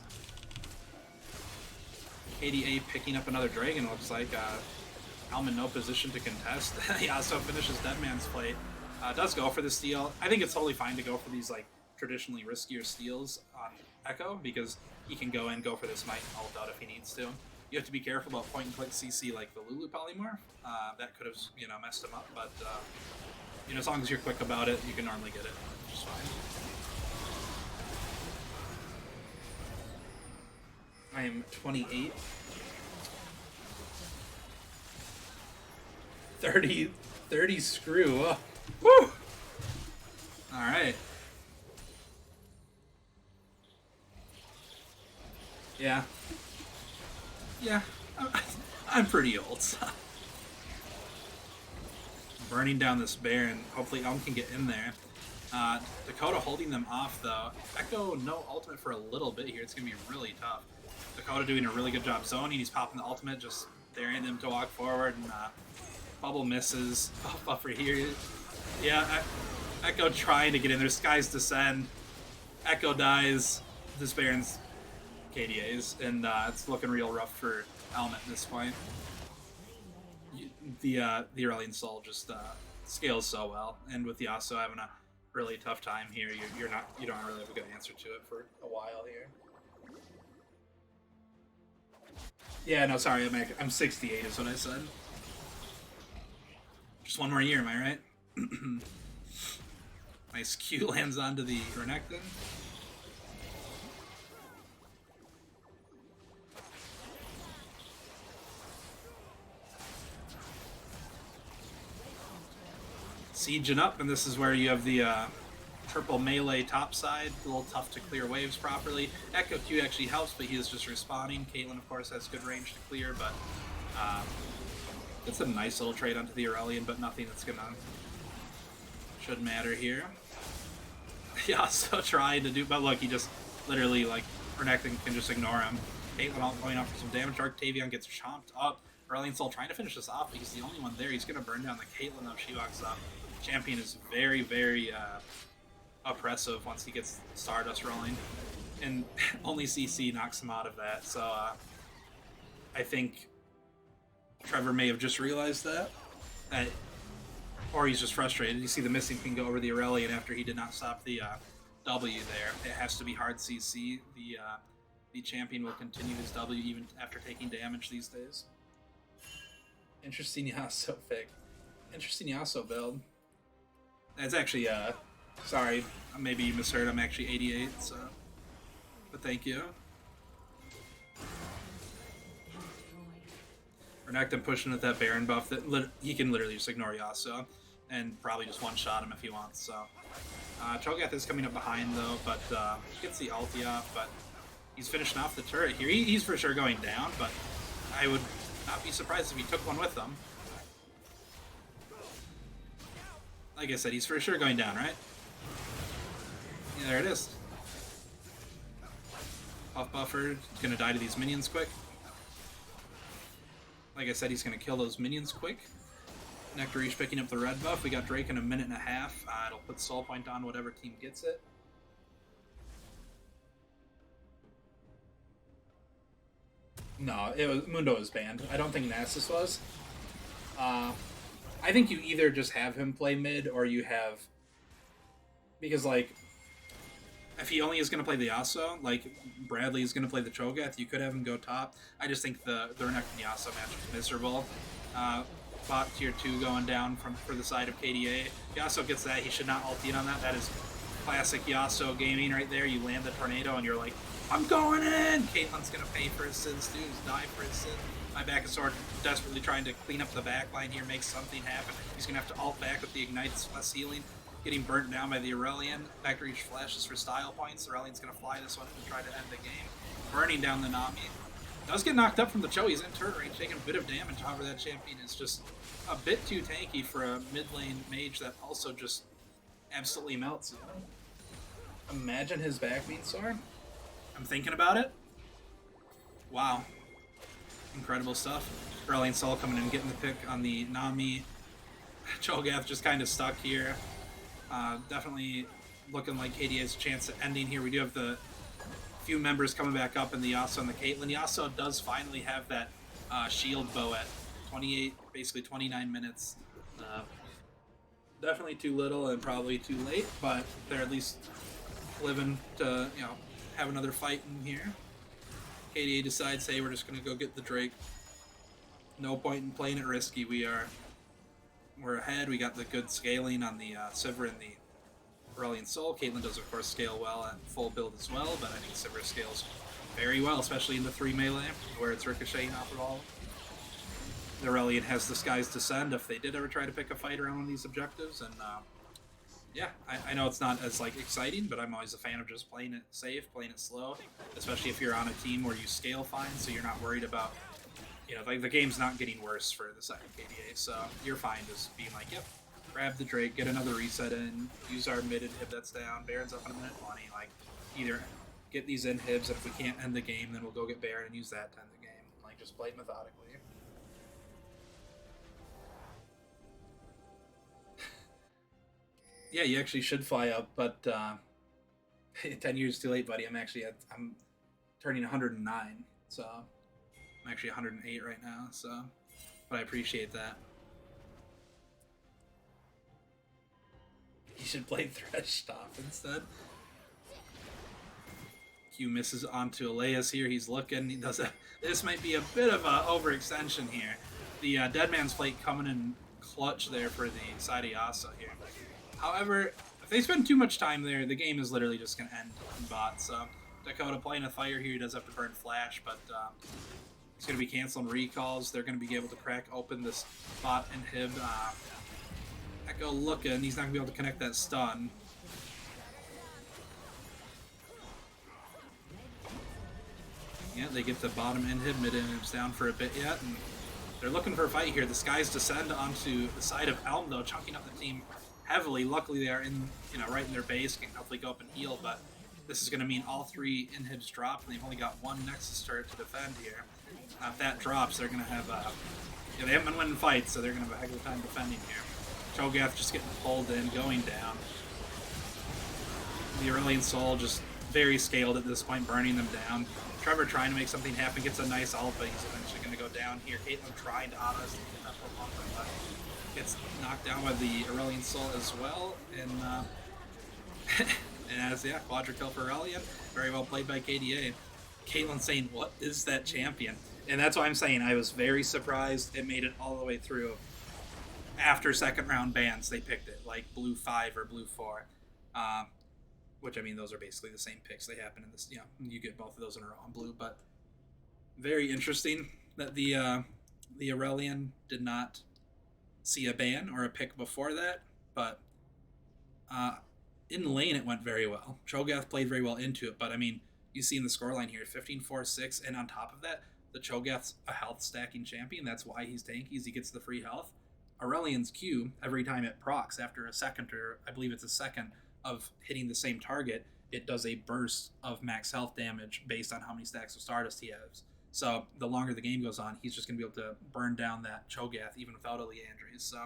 KDA picking up another dragon, looks like. ELM in no position to contest. Yasuo finishes Dead Man's Plate. Does go for the steal. I think it's totally fine to go for these like traditionally riskier steals on Echo because he can go in, go for this Might and ult out if he needs to. You have to be careful about point and click CC like the Lulu polymorph. That could have, you know, messed him up, but you know, as long as you're quick about it, you can normally get it, which is fine. I am 28. 30 screw. Oh. Woo! Alright. Yeah. Yeah. I'm pretty old, so. Burning down this Baron. Hopefully ELM can get in there. Dakota holding them off, though. Echo, no ultimate for a little bit here. It's going to be really tough. Dakota doing a really good job zoning. He's popping the ultimate, just daring them to walk forward, and Bubble misses. Oh, buffer here. Yeah, Echo trying to get in there. Skies descend. Echo dies. This Baron's KDAs, and it's looking real rough for ELM at this point. The Aurelion Soul just scales so well, and with Yasuo having a really tough time here, you don't really have a good answer to it for a while here. Yeah, no, sorry, I'm 68 is what I said. Just one more year, am I right? Nice Q lands onto the Renekton. Sieging up, and this is where you have the triple melee top side. A little tough to clear waves properly. Echo Q actually helps, but he is just respawning. Caitlyn, of course, has good range to clear, but it's a nice little trade onto the Aurelion, but nothing that's gonna should matter here. Yeah, so trying to do, but look, he just literally, like, Renekton can just ignore him. Caitlyn all going out for some damage. Arctavion gets chomped up. Aurelion Soul trying to finish this off, but he's the only one there. He's gonna burn down the Caitlyn though. She walks up. Champion is very, very oppressive once he gets Stardust rolling, and only CC knocks him out of that. So I think Trevor may have just realized that, or he's just frustrated. You see the missing ping go over the Aurelion after he did not stop the W there. It has to be hard CC. The champion will continue his W even after taking damage these days. Interesting Yasuo pick. Interesting Yasuo build. That's actually, sorry, maybe you misheard, I'm actually 88, so, but thank you. Renekton pushing with that Baron buff, that he can literally just ignore Yasuo, and probably just one-shot him if he wants, so. Cho'Gath is coming up behind, though, but he gets the ulti off, but he's finishing off the turret here. He's for sure going down, but I would not be surprised if he took one with them. Like I said, he's for sure going down, right? Yeah, there it is. Puff buffer, he's gonna die to these minions quick. Like I said, he's gonna kill those minions quick. Nectary's picking up the red buff. We got Drake in a minute and a half. It'll put Soul Point on whatever team gets it. No, Mundo was banned. I don't think Nasus was. I think you either just have him play mid, or you have... Because, like, if he only is going to play the Yasuo, like, Bradley is going to play the Cho'Gath, you could have him go top. I just think the Renekton Yasuo match is miserable. Bot tier 2 going down for the side of KDA. Yasuo gets that. He should not ult in on that. That is classic Yasuo gaming right there. You land the tornado and you're like, I'm going in! Caitlyn's going to pay for his sins, too. He's die for his sins. My back is sword desperately trying to clean up the back line here, make something happen. He's going to have to ult back with the Ignite, it's less healing. Getting burnt down by the Aurelion. Factory flashes for style points. Aurelion's going to fly this one and try to end the game. Burning down the Nami. Does get knocked up from the Cho. He's in turret range, taking a bit of damage. However, that champion is just a bit too tanky for a mid lane mage that also just absolutely melts. You know? Imagine his back being sword. I'm thinking about it. Wow. Incredible stuff. Aurelion Soul coming in and getting the pick on the Nami. Cho'Gath just kind of stuck here. Definitely looking like KDA has a chance at ending here. We do have the few members coming back up in the Yasuo and the Caitlyn. Yasuo does finally have that shield bow at 28, basically 29 minutes. Definitely too little and probably too late, but they're at least living to, you know, have another fight in here. KDA decides, hey, we're just going to go get the Drake. No point in playing it risky. We're ahead. We got the good scaling on the Sivir and the Aurelion Soul. Caitlyn does, of course, scale well at full build as well, but I think Sivir scales very well, especially in the 3 melee, where it's ricocheting off of all. The Aurelion has the Skies Descend if they did ever try to pick a fight around one of these objectives, and yeah, I know it's not as like exciting, but I'm always a fan of just playing it safe, playing it slow, especially if you're on a team where you scale fine, so you're not worried about, you know, like the game's not getting worse for the second KDA, so you're fine just being like, yep, grab the Drake, get another reset in, use our mid inhib that's down, Baron's up in a minute 20, like, either get these inhibs, and if we can't end the game, then we'll go get Baron and use that to end the game. Like, just play it methodically. Yeah, you actually should fly up, but 10 years too late, buddy. I'm turning 109, so I'm actually 108 right now, so, but I appreciate that. You should play Thresh Stop instead. Q misses onto Elias here. He's looking. He does a. This might be a bit of an overextension here. The Dead Man's Plate coming in clutch there for the side of Yasuo here. However, if they spend too much time there, the game is literally just going to end in bot. So Dakota playing a fire here. He does have to burn Flash, but he's going to be canceling recalls. They're going to be able to crack open this bot inhib. Echo looking. He's not going to be able to connect that stun. Yeah, they get the bottom inhib, mid inhib's down for a bit yet, and they're looking for a fight here. The Skies descend onto the side of ELM, though, chunking up the team heavily. Luckily, they are in, right in their base, can hopefully go up and heal, but this is going to mean all 3 inhibs drop, and they've only got 1 Nexus turret to defend here. If that drops, they're going to have, they haven't been winning fights, so they're going to have a heck of a time defending here. Cho'Gath just getting pulled in, going down. The Aurelion Soul just very scaled at this point, burning them down. Trevor trying to make something happen, gets a nice ult, but he's eventually going to go down here. Caitlyn trying to auto us, but gets knocked down by the Aurelion Soul as well. And, and as, quadra kill for Aurelion. Very well played by KDA. Caitlyn saying, what is that champion? And that's why I'm saying I was very surprised it made it all the way through. After second round bans, they picked it, like Blue 5 or Blue 4. Which, I mean, those are basically the same picks. They happen in this, you get both of those in a row on blue. But very interesting that the Aurelion did not see a ban or a pick before that. But in lane, it went very well. Cho'Gath played very well into it. But, I mean, you see in the scoreline here, 15-4-6. And on top of that, the Cho'Gath's a health stacking champion. That's why he's tanky, is he gets the free health. Aurelion's Q, every time it procs after a second, or I believe it's a second, of hitting the same target, it does a burst of max health damage based on how many stacks of Stardust he has. So the longer the game goes on, he's just going to be able to burn down that Cho'Gath even without a Leandries. So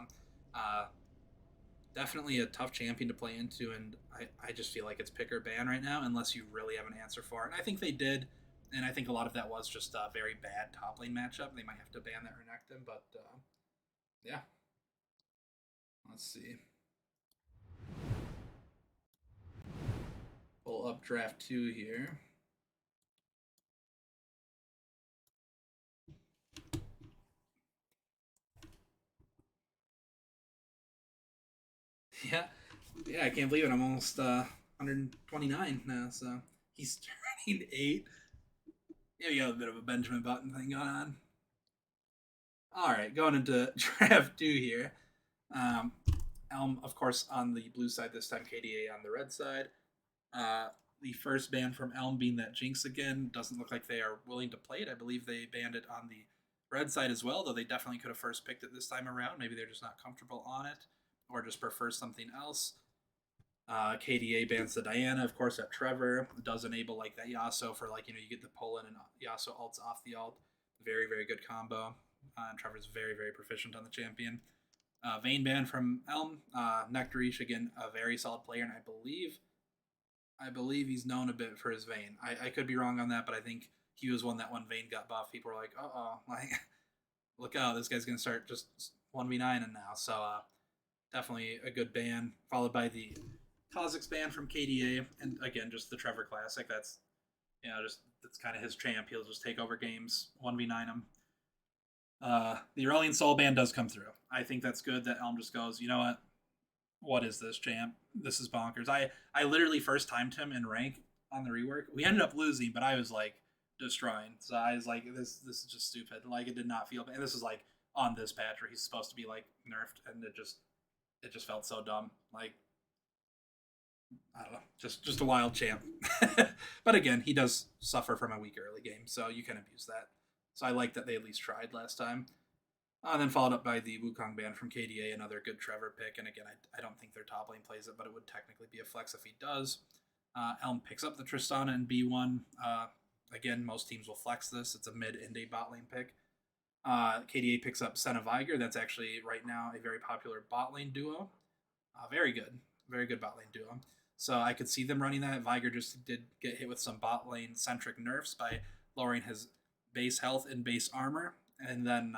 definitely a tough champion to play into, and I just feel like it's pick or ban right now unless you really have an answer for it. And I think they did, and I think a lot of that was just a very bad top lane matchup. They might have to ban that Renekton, but yeah. Let's see. Pull up draft 2 here. Yeah, I can't believe it. I'm almost 129 now, so he's turning 8. Yeah, we got a bit of a Benjamin Button thing going on. All right, going into draft 2 here. ELM, of course, on the blue side this time, KDA on the red side. The first ban from ELM being that Jinx again. Doesn't look like they are willing to play it. I believe they banned it on the red side as well, though they definitely could have first picked it this time around. Maybe they're just not comfortable on it, or just prefer something else. KDA bans the Diana, of course, at Trevor. It does enable like that Yasuo for you get the pull in and Yasuo ults off the ult. Very, very good combo. And Trevor's very, very proficient on the champion. Vayne ban from ELM. Nectarish, again, a very solid player, and I believe he's known a bit for his Vayne. I could be wrong on that, but I think he was one that when Vayne got buffed, people were like, look out, this guy's going to start just 1v9 now. So definitely a good ban, followed by the Kha'Zix ban from KDA, and again, just the Trevor Classic. That's, that's kind of his champ. He'll just take over games, 1v9 him. The Aurelion Soul ban does come through. I think that's good that ELM just goes, you know what is this, champ? This is bonkers. I literally first timed him in rank on the rework. We ended up losing, but I was destroying. So I was like, this is just stupid. It did not feel bad. And this is on this patch where he's supposed to be nerfed, and it just felt so dumb. I don't know, just a wild champ. But again, he does suffer from a weak early game, so you can abuse that. So I like that they at least tried last time. And then followed up by the Wukong ban from KDA, another good Trevor pick. And again, I don't think their top lane plays it, but it would technically be a flex if he does. ELM picks up the Tristana in B1. Again, most teams will flex this. It's a mid and a bot lane pick. KDA picks up Senna Viger. That's actually right now a very popular bot lane duo. Very good bot lane duo. So I could see them running that. Viger just did get hit with some bot lane centric nerfs by lowering his base health and base armor, and then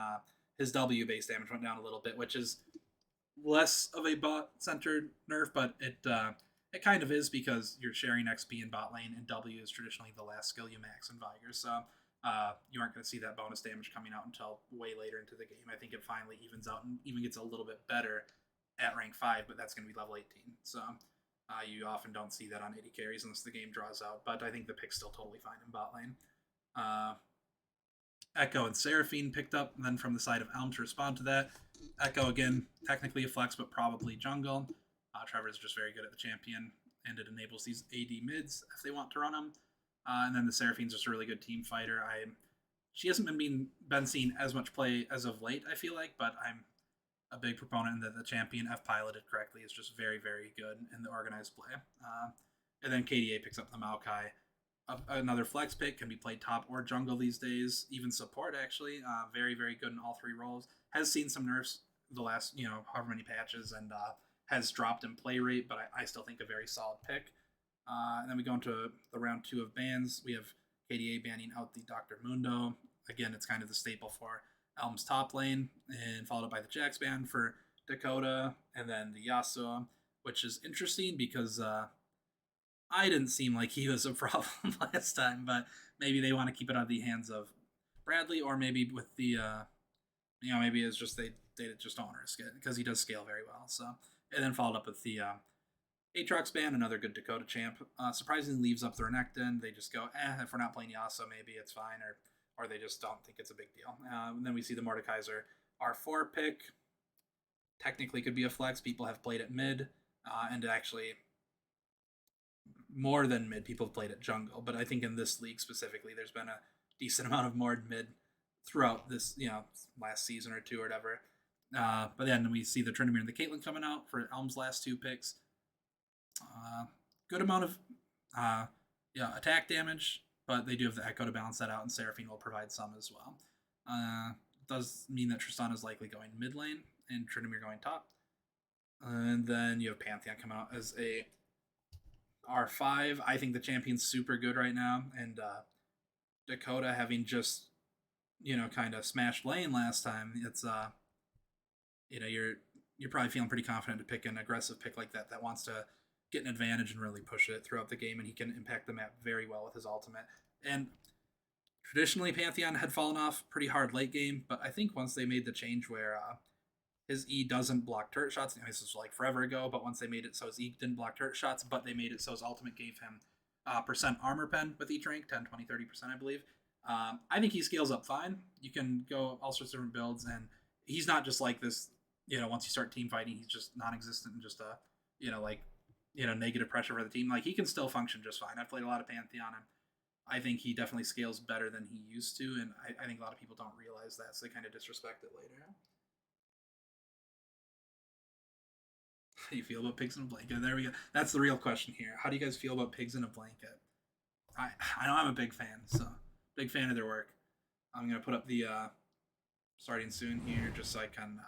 his W base damage went down a little bit, which is less of a bot centered nerf, but it kind of is because you're sharing XP in bot lane, and W is traditionally the last skill you max in Viger. So you aren't going to see that bonus damage coming out until way later into the game. I think it finally evens out and even gets a little bit better at rank 5, but that's going to be level 18. So you often don't see that on 80 carries unless the game draws out, but I think the pick's still totally fine in bot lane. Echo and Seraphine picked up, and then from the side of ELM to respond to that. Echo, again, technically a flex, but probably jungle. Trevor's just very good at the champion, and it enables these AD mids if they want to run them. And then the Seraphine's just a really good team fighter. She hasn't been seen as much play as of late, I feel like, but I'm a big proponent that the champion, if piloted correctly, is just very, very good in the organized play. And then KDA picks up the Maokai. Another flex pick, can be played top or jungle these days, even support actually. Very, very good in all three roles. Has seen some nerfs the last, however many patches, and has dropped in play rate, but I still think a very solid pick. And then we go into the round 2 of bans. We have KDA banning out the Dr. Mundo. Again, it's kind of the staple for ELM's top lane, and followed up by the Jax ban for Dakota, and then the Yasuo, which is interesting because I didn't seem like he was a problem last time, but maybe they want to keep it out of the hands of Bradley, or maybe with the, maybe it's just they just don't want to risk it because he does scale very well. So, and then followed up with the Aatrox ban, another good Dakota champ. Surprisingly leaves up the Renekton. They just go, if we're not playing Yasuo, maybe it's fine, or they just don't think it's a big deal. And then we see the Mordekaiser R4 pick. Technically could be a flex. People have played at mid, and actually more than mid, people have played at jungle. But I think in this league specifically, there's been a decent amount of more mid throughout this, last season or two or whatever. But then we see the Tryndamere and the Caitlyn coming out for ELM's last 2 picks. Good amount of attack damage, but they do have the Echo to balance that out, and Seraphine will provide some as well. Does mean that Tristana is likely going mid lane and Tryndamere going top. And then you have Pantheon come out as a R5. I think the champion's super good right now, and Dakota having just kind of smashed lane last time, it's you're probably feeling pretty confident to pick an aggressive pick like that wants to get an advantage and really push it throughout the game, and he can impact the map very well with his ultimate. And traditionally Pantheon had fallen off pretty hard late game, but I think once they made the change where his E doesn't block turret shots, this was like forever ago, but once they made it so his E didn't block turret shots, but they made it so his ultimate gave him percent armor pen with each rank, 10, 20, 30%, I believe. I think he scales up fine. You can go all sorts of different builds, and he's not just like this, once you start team fighting, he's just non-existent and just negative pressure for the team. Like, he can still function just fine. I've played a lot of Pantheon, and I think he definitely scales better than he used to, and I think a lot of people don't realize that, so they kind of disrespect it later. How do you feel about pigs in a blanket? There we go. That's the real question here. How do you guys feel about pigs in a blanket? I know I'm a big fan, so big fan of their work. I'm going to put up the starting soon here just so I can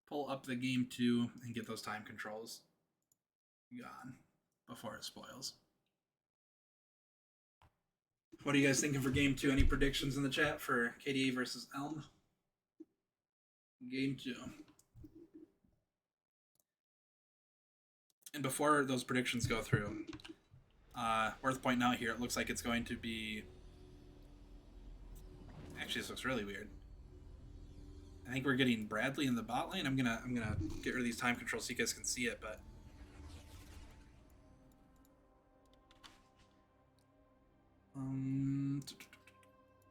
pull up the game 2 and get those time controls gone before it spoils. What are you guys thinking for game 2? Any predictions in the chat for KDA versus ELM? Game 2. And before those predictions go through, worth pointing out here, it looks like it's going to be... Actually, this looks really weird. I think we're getting Bradley in the bot lane. I'm gonna get rid of these time controls so you guys can see it, but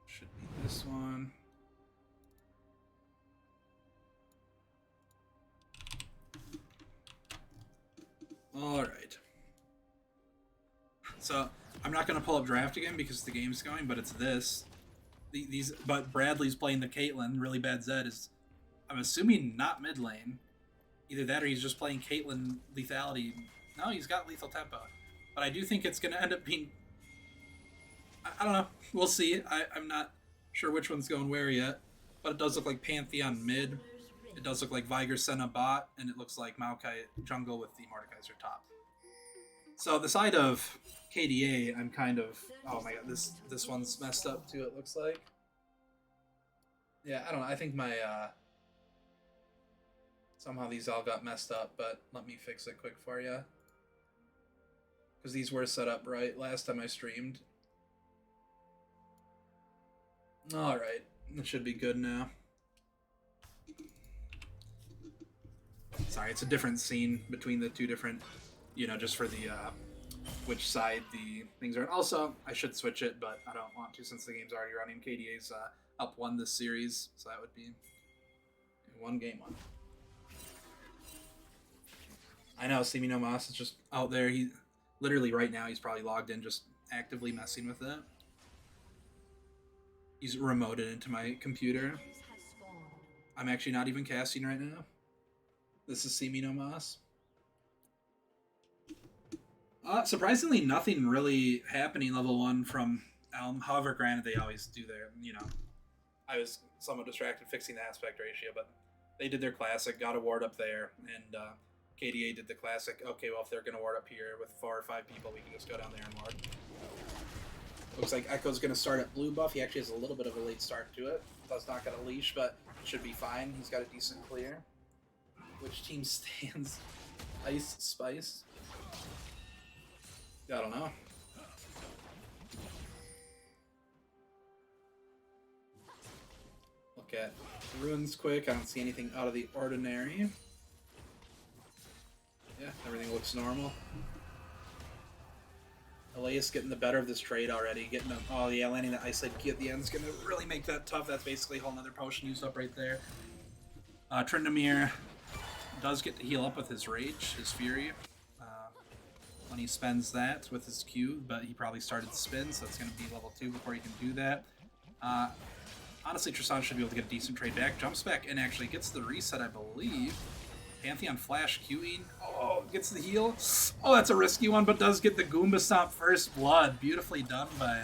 should be this one. All right. So I'm not gonna pull up draft again because the game's going, but it's this. But Bradley's playing the Caitlyn. Really bad Zed is, I'm assuming, not mid lane. Either that or he's just playing Caitlyn lethality. No, he's got lethal tempo. But I do think it's going to end up being... I don't know. We'll see. I'm not sure which one's going where yet. But it does look like Pantheon mid. It does look like Viger Senna bot. And it looks like Maokai jungle with the Mordekaiser top. So the side of KDA, I'm kind of... Oh my god, this one's messed up too, it looks like. Yeah, I don't know. I think my... Somehow these all got messed up, but let me fix it quick for you. Because these were set up right last time I streamed. Alright, it should be good now. Sorry, it's a different scene between the two different, you know, just for the, which side the things are. Also, I should switch it, but I don't want to since the game's already running. KDA's up 1 this series, so that would be 1 game 1. I know, Simi No Mas is just out there. He literally right now he's probably logged in just actively messing with it. He's remoted into my computer. I'm actually not even casting right now. This is Simi No Mas. Surprisingly, nothing really happening level 1 from ELM. However, granted, they always do their, you know, I was somewhat distracted fixing the aspect ratio, but they did their classic, got a ward up there, and KDA did the classic, okay, well, if they're going to ward up here with 4 or 5 people, we can just go down there and ward. Looks like Echo's going to start at blue buff. He actually has a little bit of a late start to it. Does not get a leash, but it should be fine. He's got a decent clear. Which team stands? Ice Spice? I don't know. Look at runes quick. I don't see anything out of the ordinary. Yeah, everything looks normal. Elias getting the better of this trade already. Getting them. Oh yeah, landing the ice key at the end is going to really make that tough. That's basically a whole nother potion used up right there. Tryndamere does get to heal up with his rage, his fury. When he spends that with his Q, but he probably started spin, so it's going to be level 2 before he can do that. Honestly, Tristana should be able to get a decent trade back. Jumps back and actually gets the reset, I believe. Pantheon Flash Qing. Oh, gets the heal. Oh, that's a risky one, but does get the Goomba Stomp first blood. Beautifully done by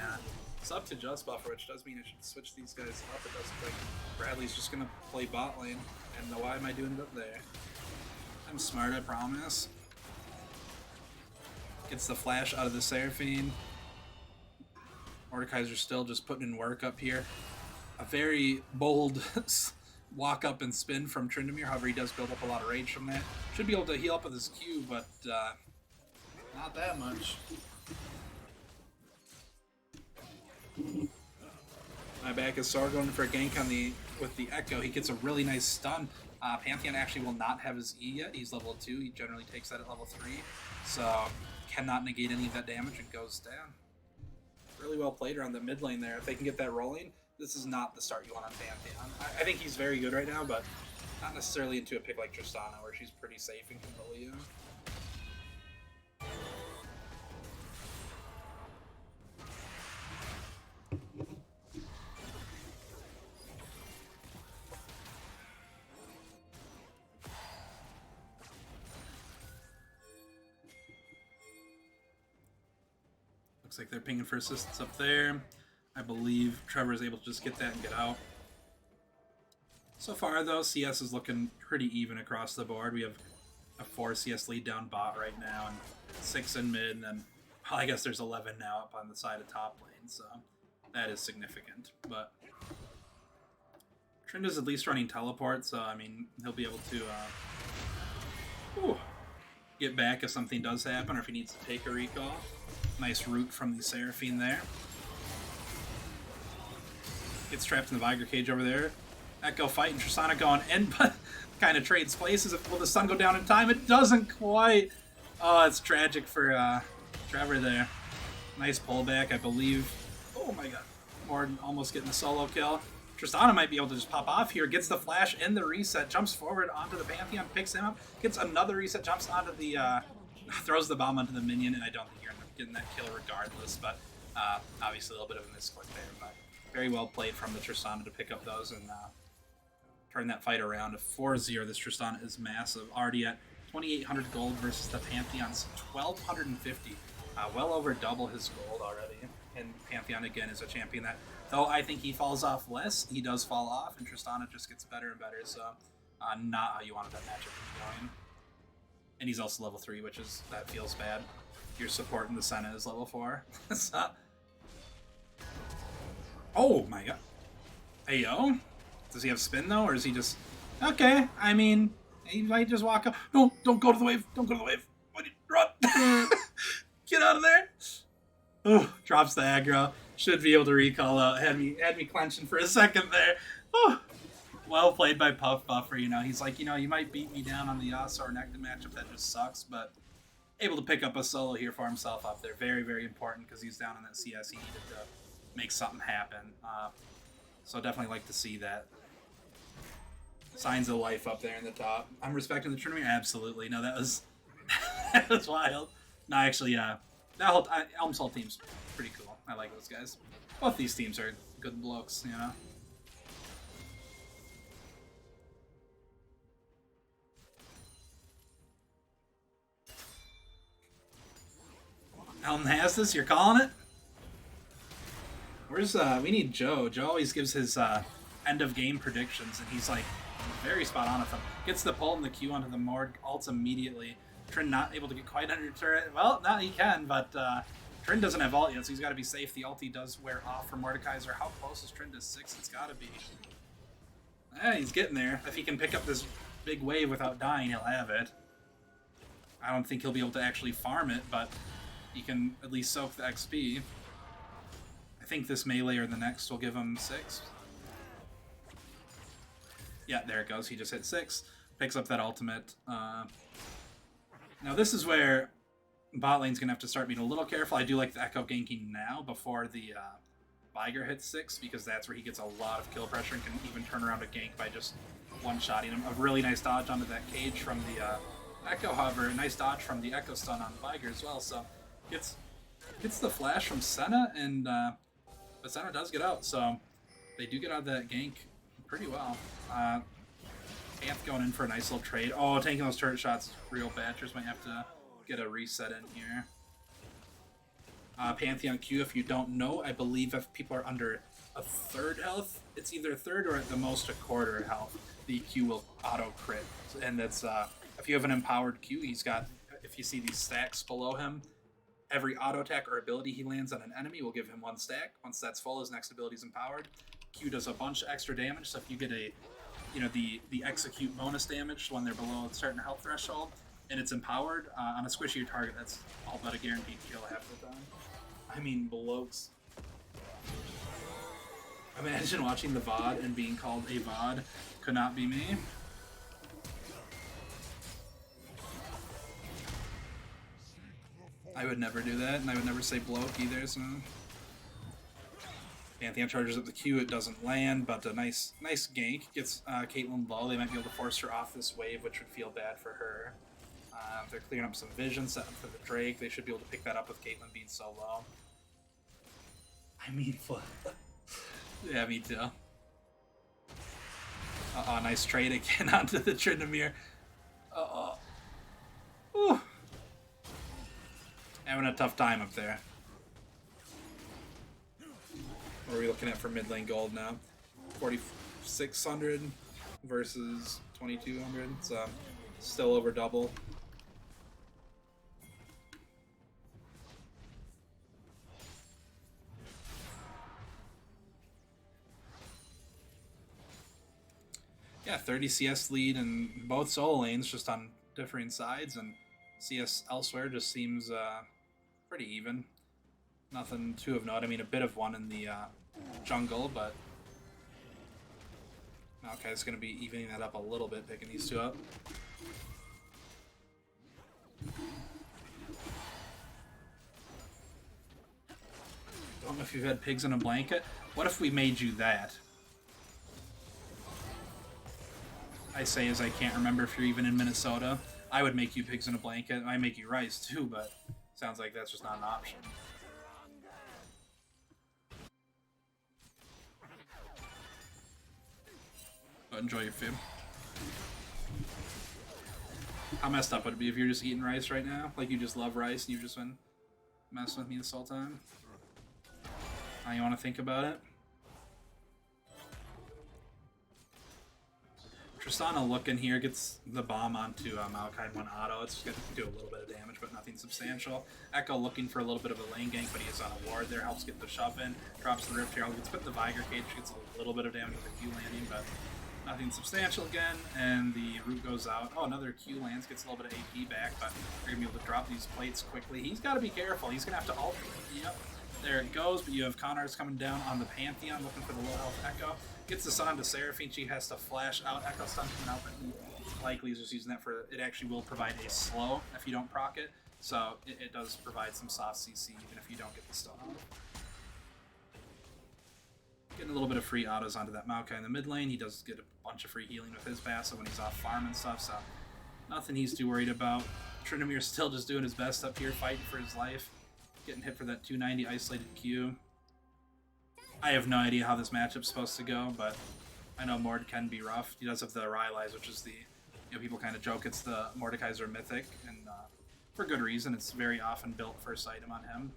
sub to Just Buffer, which does mean I should switch these guys up. It does look like Bradley's just going to play bot lane. And why am I doing it up there? I'm smart, I promise. Gets the flash out of the Seraphine. Mordekaiser's still just putting in work up here. A very bold walk up and spin from Tryndamere. However, he does build up a lot of rage from that. Should be able to heal up with his Q, but not that much. My back is Sor going for a gank on with the Echo. He gets a really nice stun. Pantheon actually will not have his E yet. He's level 2. He generally takes that at level 3. So cannot negate any of that damage and goes down. Really well played around the mid lane there. If they can get that rolling, this is not the start you want on Pantheon. I think he's very good right now, but not necessarily into a pick like Tristana, where she's pretty safe and can bully you. Looks like they're pinging for assistance up there. I believe Trevor is able to just get that and get out. So far, though, CS is looking pretty even across the board. We have a 4 CS lead down bot right now, and 6 in mid, and then well, I guess there's 11 now up on the side of top lane, so that is significant. But Trynd is at least running teleport, so I mean, he'll be able to get back if something does happen, or if he needs to take a recall. Nice root from the Seraphine there. Gets trapped in the Viger cage over there. Echo fighting, Tristana going in, but kind of trades places. Will the sun go down in time? It doesn't quite. Oh, it's tragic for Trevor there. Nice pullback, I believe. Oh my god. Morden almost getting the solo kill. Tristana might be able to just pop off here. Gets the flash and the reset. Jumps forward onto the Pantheon. Picks him up. Gets another reset. Jumps onto the... throws the bomb onto the minion, and I don't think you're going to get that kill regardless. But obviously a little bit of a misclick there. But very well played from the Tristana to pick up those and turn that fight around. A 4-0. This Tristana is massive. Already at 2,800 gold versus the Pantheon's 1,250. Well over double his gold already. And Pantheon, again, is a champion that, though I think he falls off less, he does fall off, and Tristana just gets better and better, so not how you wanted that matchup to be going. And he's also level 3, which is, that feels bad. Your support in the Senna is level 4. So, oh my god. Hey, yo. Does he have spin, though, or is he just... Okay, I mean, he might just walk up. No, don't go to the wave. Don't go to the wave. Run. Get out of there. Oh, drops the aggro. Should be able to recall out. Had me clenching for a second there. Oh, well played by Puff Buffer. You know, he's like, you know, you might beat me down on the Yasuo or Nectar matchup. That just sucks, but able to pick up a solo here for himself up there. Very, very important because he's down on that CS. He needed to make something happen. So definitely like to see that. Signs of life up there in the top. I'm respecting the tournament. Absolutely. No, that was that was wild. No, actually, that whole ELM's whole team's pretty cool. I like those guys. Both these teams are good blokes, you know. ELM has this. You're calling it. Where's we need Joe. Joe always gives his end of game predictions, and he's like very spot on with them. Gets the pull and the Q onto the Morg, ults immediately. Trin not able to get quite under turret. Well, now he can, but Trin doesn't have ult yet, so he's got to be safe. The ulti does wear off for Mordekaiser. How close is Trin to 6? It's got to be. Yeah, he's getting there. If he can pick up this big wave without dying, he'll have it. I don't think he'll be able to actually farm it, but he can at least soak the XP. I think this melee or the next will give him 6. Yeah, there it goes. He just hit 6. Picks up that ultimate. Now this is where bot lane's going to have to start being a little careful. I do like the Echo ganking now before the Viger hits 6, because that's where he gets a lot of kill pressure and can even turn around a gank by just one-shotting him. A really nice dodge onto that cage from the Echo, however. A nice dodge from the Echo stun on Viger as well. So gets the flash from Senna, and but Senna does get out. So they do get out of that gank pretty well. Anth going in for a nice little trade. Oh, taking those turret shots is real bad. Just might have to get a reset in here. Pantheon Q, if you don't know, I believe if people are under a third health, it's either a third or at the most a quarter health, the Q will auto crit. And that's if you have an empowered Q, he's got, if you see these stacks below him, every auto attack or ability he lands on an enemy will give him 1 stack. Once that's full, his next ability is empowered. Q does a bunch of extra damage, so if you get a, you know, the execute bonus damage when they're below a certain health threshold, and it's empowered on a squishier target, that's all but a guaranteed kill half the time. I mean, blokes. Imagine watching the VOD and being called a VOD. Could not be me. I would never do that, and I would never say bloke either, so... Pantheon charges up the Q, it doesn't land, but a nice gank. Gets Caitlyn low. They might be able to force her off this wave, which would feel bad for her. They're clearing up some vision, setting for the Drake. They should be able to pick that up with Caitlyn being so low. I mean, yeah, me too. Nice trade again onto the Tryndamere. Having a tough time up there. What are we looking at for mid lane gold now? 4,600 versus 2,200. So still over double. Yeah, 30 CS lead in both solo lanes, just on differing sides, and CS elsewhere just seems pretty even. Nothing too of note. I mean, a bit of one in the jungle, but okay, it's going to be evening that up a little bit, picking these two up. Don't know if you've had pigs in a blanket. What if we made you that? I say as I can't remember if you're even in Minnesota. I would make you pigs in a blanket. I make you rice too, but sounds like that's just not an option. But enjoy your food. How messed up would it be if you're just eating rice right now? Like you just love rice and you've just been messing with me this whole time. Now you want to think about it? Tristana looking here, gets the bomb onto Maokai 1 auto. It's going to do a little bit of damage, but nothing substantial. Echo looking for a little bit of a lane gank, but he is on a ward there. Helps get the shove in. Drops the Rift here. Gets put in the Viger cage. Gets a little bit of damage with the Q landing, but nothing substantial again. And the root goes out. Oh, another Q lands. Gets a little bit of AP back, but they're going to be able to drop these plates quickly. He's got to be careful. He's going to have to ult. Yep. There it goes, but you have Connors coming down on the Pantheon, looking for the low health Echo. Gets the stun onto Seraphine. She has to flash out. Echo stun coming out, but he likely is just using that for... It actually will provide a slow if you don't proc it. So it does provide some soft CC even if you don't get the stun on. Getting a little bit of free autos onto that Maokai in the mid lane. He does get a bunch of free healing with his passive when he's off farm and stuff, so nothing he's too worried about. Trinimir's still just doing his best up here, fighting for his life. Getting hit for that 290 isolated Q. I have no idea how this matchup's supposed to go, but I know Mord can be rough. He does have the Rylai's, which is the, people kind of joke it's the Mordekaiser Mythic, and for good reason. It's very often built first item on him.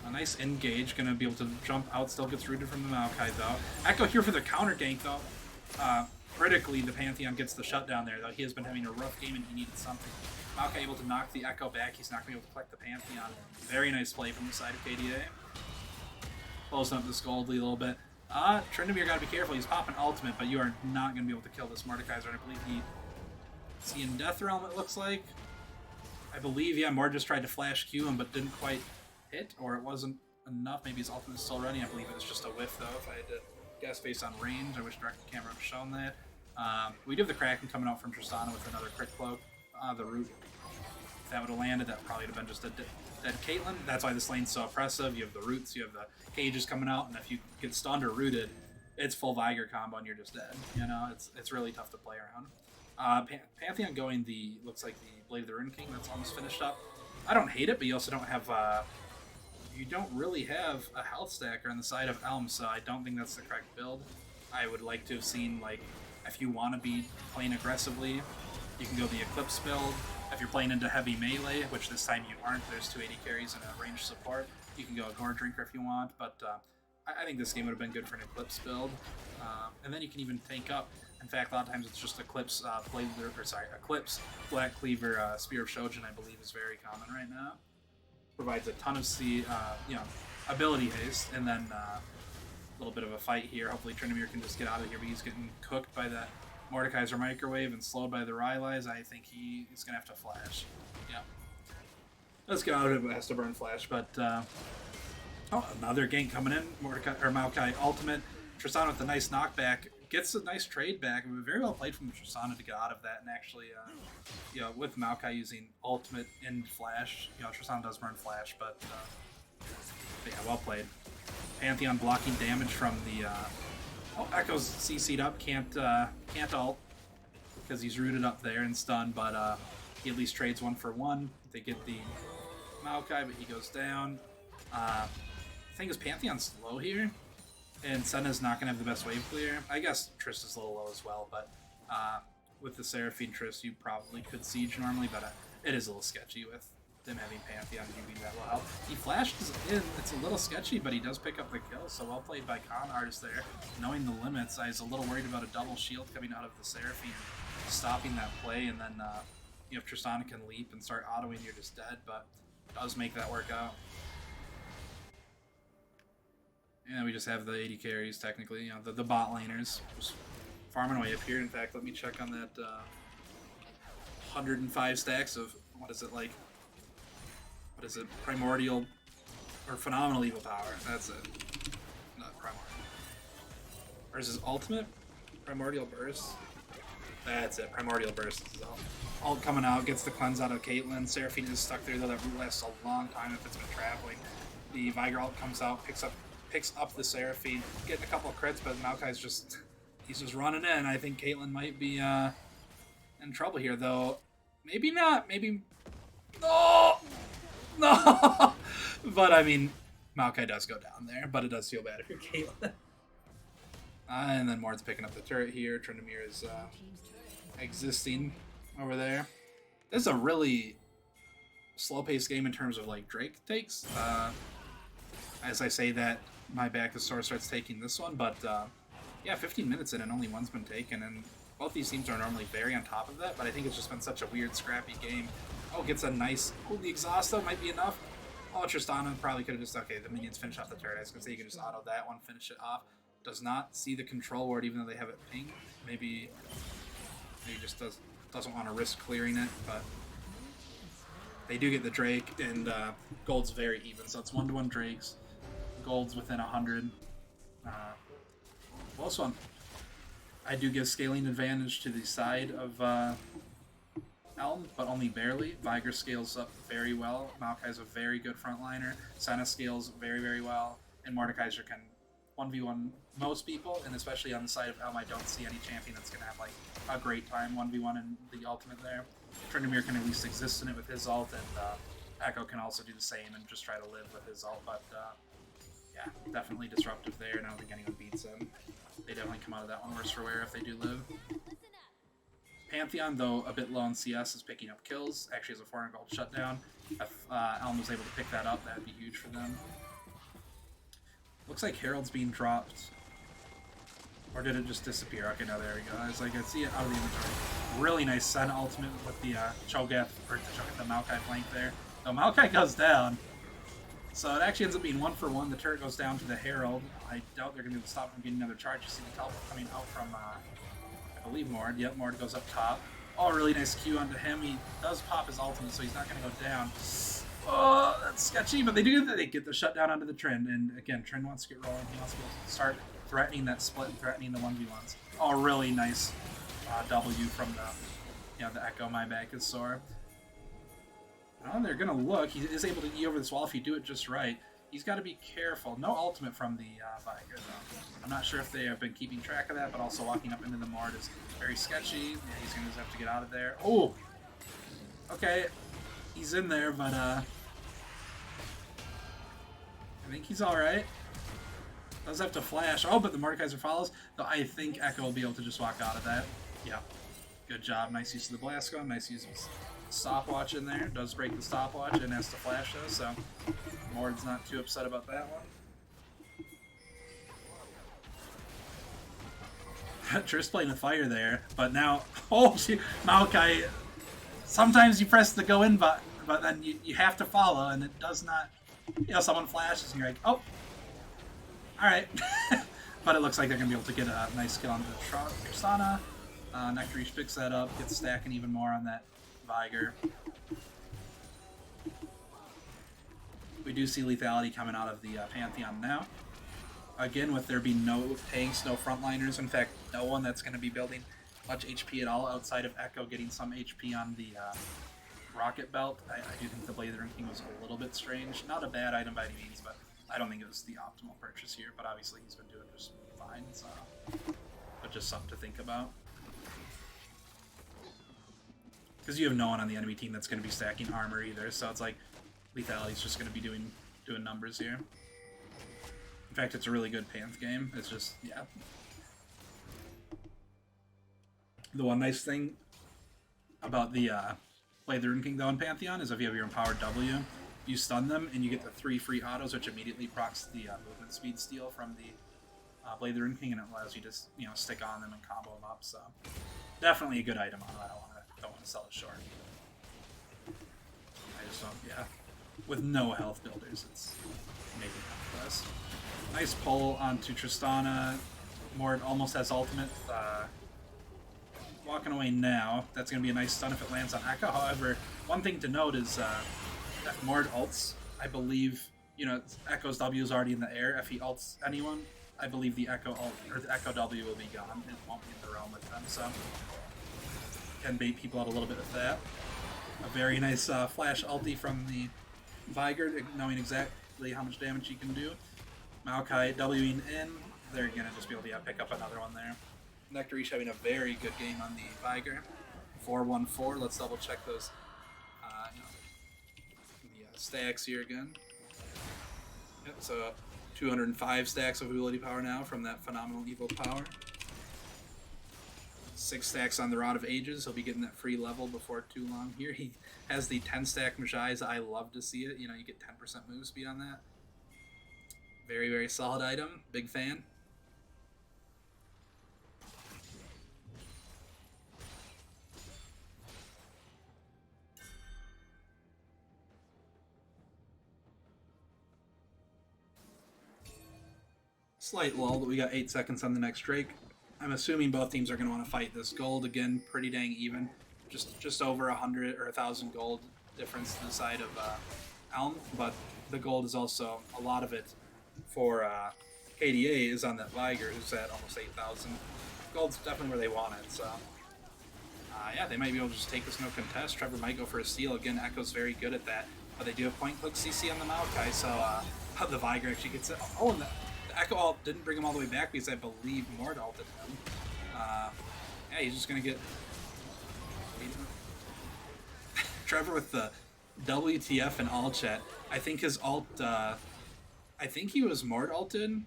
A nice engage, gonna be able to jump out, still gets rooted from the Maokai though. Echo here for the counter gank though. Critically, the Pantheon gets the shutdown there though. He has been having a rough game and he needed something. Maokai able to knock the Echo back. He's not going to be able to collect the Pantheon. Very nice play from the side of KDA. Closing up the Scoldly a little bit. Tryndamere got to be careful. He's popping ultimate, but you are not going to be able to kill this Mordekaiser. And I believe is he in Death Realm, it looks like. I believe, yeah, Mord just tried to flash Q him, but didn't quite hit, or it wasn't enough. Maybe his ultimate is still running. I believe it was just a whiff, though, if I had to guess based on range. I wish direct camera would have shown that. We do have the Kraken coming out from Tristana with another crit cloak. The root. If that would have landed, that probably would have been just a dead Caitlyn. That's why this lane's so oppressive. You have the roots, you have the cages coming out, and if you get stunned or rooted, it's full Viger combo and you're just dead. It's really tough to play around. Pantheon going looks like the Blade of the Rune King that's almost finished up. I don't hate it, but you also don't have, you don't really have a health stacker on the side of ELM, so I don't think that's the correct build. I would like to have seen, like, if you want to be playing aggressively, you can go the Eclipse build. If you're playing into heavy melee, which this time you aren't, there's 280 carries and a ranged support. You can go a Gore Drinker if you want, but I think this game would have been good for an Eclipse build. And then you can even tank up. In fact, a lot of times it's just Eclipse Eclipse Black Cleaver Spear of Shojin, I believe, is very common right now. Provides a ton of ability haste, and then a little bit of a fight here. Hopefully Tryndamere can just get out of here, but he's getting cooked by that Mordekaiser Microwave and slowed by the Rylai's. I think he's going to have to flash. Yeah. Let's get out of it, but has to burn flash. But, another gank coming in. Maokai ultimate. Tristana with a nice knockback. Gets a nice trade back. Very well played from Tristana to get out of that. And actually, with Maokai using ultimate and flash, Tristana does burn flash, but yeah, well played. Pantheon blocking damage from the... Echo's CC'd up, can't ult, because he's rooted up there and stunned, but he at least trades 1 for 1. They get the Maokai, but he goes down. The thing is, Pantheon's low here, and Senna's not going to have the best wave clear. I guess Triss is a little low as well, but with the Seraphine Triss, you probably could siege normally, but it is a little sketchy with them having Pantheon giving that low health. He flashes in, it's a little sketchy, but he does pick up the kill, so well played by Con Artist there. Knowing the limits, I was a little worried about a double shield coming out of the Seraphine, stopping that play, and then if Tristana can leap and start autoing, you're just dead, but does make that work out. And we just have the 80 carries, technically, the bot laners, just farming away up here. In fact, let me check on that 105 stacks of, what is it, Primordial, or Phenomenal Evil Power, that's it. Not Primordial. Or is his ultimate? Primordial Burst? That's it, Primordial Burst is ult coming out, gets the cleanse out of Caitlyn. Seraphine is stuck there, though that root lasts a long time if it's been traveling. The Viger ult comes out, picks up the Seraphine, getting a couple of crits, but Maokai's he's just running in. I think Caitlyn might be in trouble here, though. Maybe not, maybe... No! But, I mean, Maokai does go down there, but it does feel bad if you're Caitlyn. And then Mord's picking up the turret here. Tryndamere is existing over there. This is a really slow-paced game in terms of like Drake takes. As I say that, my Backusaur starts taking this one, but yeah, 15 minutes in and only one's been taken, and both these teams are normally very on top of that, but I think it's just been such a weird, scrappy game. Oh, gets a nice... Oh, the exhaust, though, might be enough. Oh, Tristana probably could have just... Okay, the minions finish off the turret. I was going to say you can just auto that one, finish it off. Does not see the control ward, even though they have it pinged. Maybe just doesn't want to risk clearing it, but... They do get the Drake, and Gold's very even, so it's 1-to-1 Drakes. Gold's within 100. Close one. I do give scaling advantage to the side of ELM, but only barely. Viger scales up very well. Maokai's a very good frontliner. Senna scales very, very well. And Mordekaiser can 1v1 most people, and especially on the side of ELM, I don't see any champion that's going to have like a great time 1v1 in the ultimate there. Tryndamere can at least exist in it with his ult, and Echo can also do the same and just try to live with his ult, but yeah, definitely disruptive there, and I don't think anyone beats him. They definitely come out of that one worse for wear if they do live. Pantheon, though a bit low on CS, is picking up kills. Actually has a 400 gold shutdown. If ELM was able to pick that up, that would be huge for them. Looks like Herald's being dropped. Or did it just disappear? Okay, no, there we go. It's like I see it out of the inventory. Really nice Senna ultimate with the Cho'Gath, or the Maokai flank there. So Maokai goes down. So it actually ends up being 1-for-1. The turret goes down to the Herald. I doubt they're going to be able to stop from getting another charge. You see the teleport coming out from, I believe, Mord. Yep, Mord goes up top. Oh, really nice Q onto him. He does pop his ultimate, so he's not going to go down. Oh, that's sketchy, but they get the shutdown onto the Trend. And again, Trend wants to get rolling. He wants to start threatening that split and threatening the 1v1s. Oh, really nice W from the Echo, my Backusaur. Oh, they're going to look. He is able to E over this wall if you do it just right. He's got to be careful. No ultimate from the Viger, though. I'm not sure if they have been keeping track of that, but also walking up into the Mord is very sketchy. Yeah, he's going to just have to get out of there. Oh! Okay. He's in there, but I think he's alright. Does have to flash. Oh, but the Mordekaiser follows. Though I think Echo will be able to just walk out of that. Yeah. Good job. Nice use of the Blast Gun. Nice use of stopwatch in there. Does break the stopwatch and has to flash though, so Mord's not too upset about that one. Triss playing with fire there, but now, oh, Maokai, sometimes you press the go in button, but then you have to follow, and it does not, someone flashes and you're like, oh, alright. But it looks like they're going to be able to get a nice kill on the Tristana. Nectareach picks that up, gets stacking even more on that Viger. We do see lethality coming out of the Pantheon now. Again, with there being no tanks, no frontliners, in fact, no one that's going to be building much HP at all outside of Echo getting some HP on the Rocket Belt. I do think the Blade of the King was a little bit strange. Not a bad item by any means, but I don't think it was the optimal purchase here. But obviously he's been doing just fine, so but just something to think about. Because you have no one on the enemy team that's going to be stacking armor either, so it's like lethality's just going to be doing numbers here. In fact, it's a really good Panth game. It's just, yeah. The one nice thing about the Blade of the Rune King though in Pantheon is if you have your empowered W, you stun them and you get the 3 free autos, which immediately procs the movement speed steal from the Blade of the Rune King, and it allows you to stick on them and combo them up. So definitely a good item. I don't want to sell it short. I just don't, yeah. With no health builders, it's making it for us. Nice pull onto Tristana. Mord almost has ultimate. Walking away now. That's going to be a nice stun if it lands on Echo. However, one thing to note is that Mord ults, I believe, Echo's W is already in the air. If he ults anyone, I believe the Echo ult, or the Echo W will be gone. It won't be in the realm with them, so can bait people out a little bit with that. A very nice flash ulti from the Viger, knowing exactly how much damage he can do. Maokai Wing in. They're going to just be able to pick up another one there. Nectareach having a very good game on the Viger. 4-1-4. Let's double check those the stacks here again. Yep, so 205 stacks of ability power now from that phenomenal evil power. 6 stacks on the Rod of Ages. He'll be getting that free level before too long. Here he has the 10 stack Majais. I love to see it. You know, you get 10% move speed on that. Very, very solid item. Big fan. Slight lull, but we got 8 seconds on the next Drake. I'm assuming both teams are going to want to fight this gold again. Pretty dang even. Just over 100 or 1,000 gold difference to the side of ELM, but the gold is also, a lot of it for KDA is on that Viger, who's at almost 8,000. Gold's definitely where they want it, so yeah, they might be able to just take this no contest. Trevor might go for a steal. Again, Echo's very good at that, but they do have point-click CC on the Maokai, so the Viger actually gets it. Oh, and the Echo ult didn't bring him all the way back because I believe Mord ulted him. Yeah, he's just going to get... Trevor with the WTF and all chat. I think his ult... I think he was Mord ulted,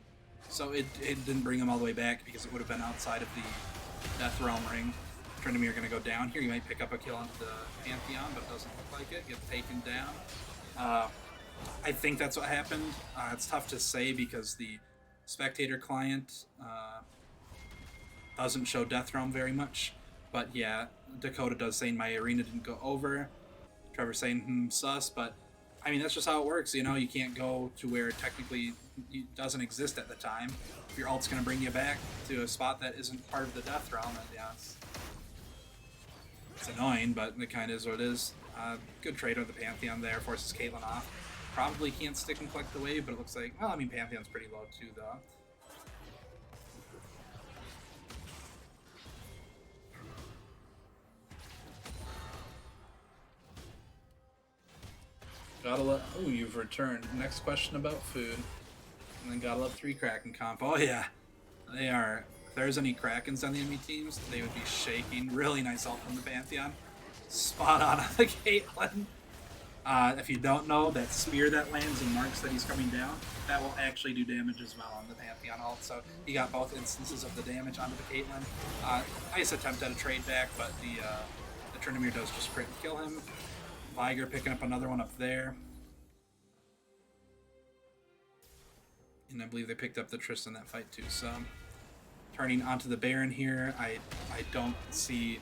so it didn't bring him all the way back because it would have been outside of the Death Realm ring. Tryndamere going to go down here. He might pick up a kill onto the Pantheon, but it doesn't look like it. Gets taken down. I think that's what happened. It's tough to say because the spectator client doesn't show Death Realm very much. But yeah, Dakota does saying my arena didn't go over. Trevor saying, sus, but I mean, that's just how it works, you know? You can't go to where technically it doesn't exist at the time. If your ult's going to bring you back to a spot that isn't part of the Death Realm, and yeah, it's annoying, but it kind of is what it is. Good trade with the Pantheon there, forces Caitlyn off. Probably can't stick and collect the wave, but it looks like, well, I mean, Pantheon's pretty low too, though. Gotta love... Oh, you've returned. Next question about food. And then gotta love 3 Kraken comp. Oh, yeah. They are... If there's any Krakens on the enemy teams, they would be shaking. Really nice ult from the Pantheon. Spot on the Caitlyn. If you don't know, that spear that lands and marks that he's coming down, that will actually do damage as well on the Pantheon ult. So he got both instances of the damage onto the Caitlyn. Nice attempt at a trade back, but the Tryndamere does just crit and kill him. Viger picking up another one up there. And I believe they picked up the Tristan that fight too. So turning onto the Baron here, I don't see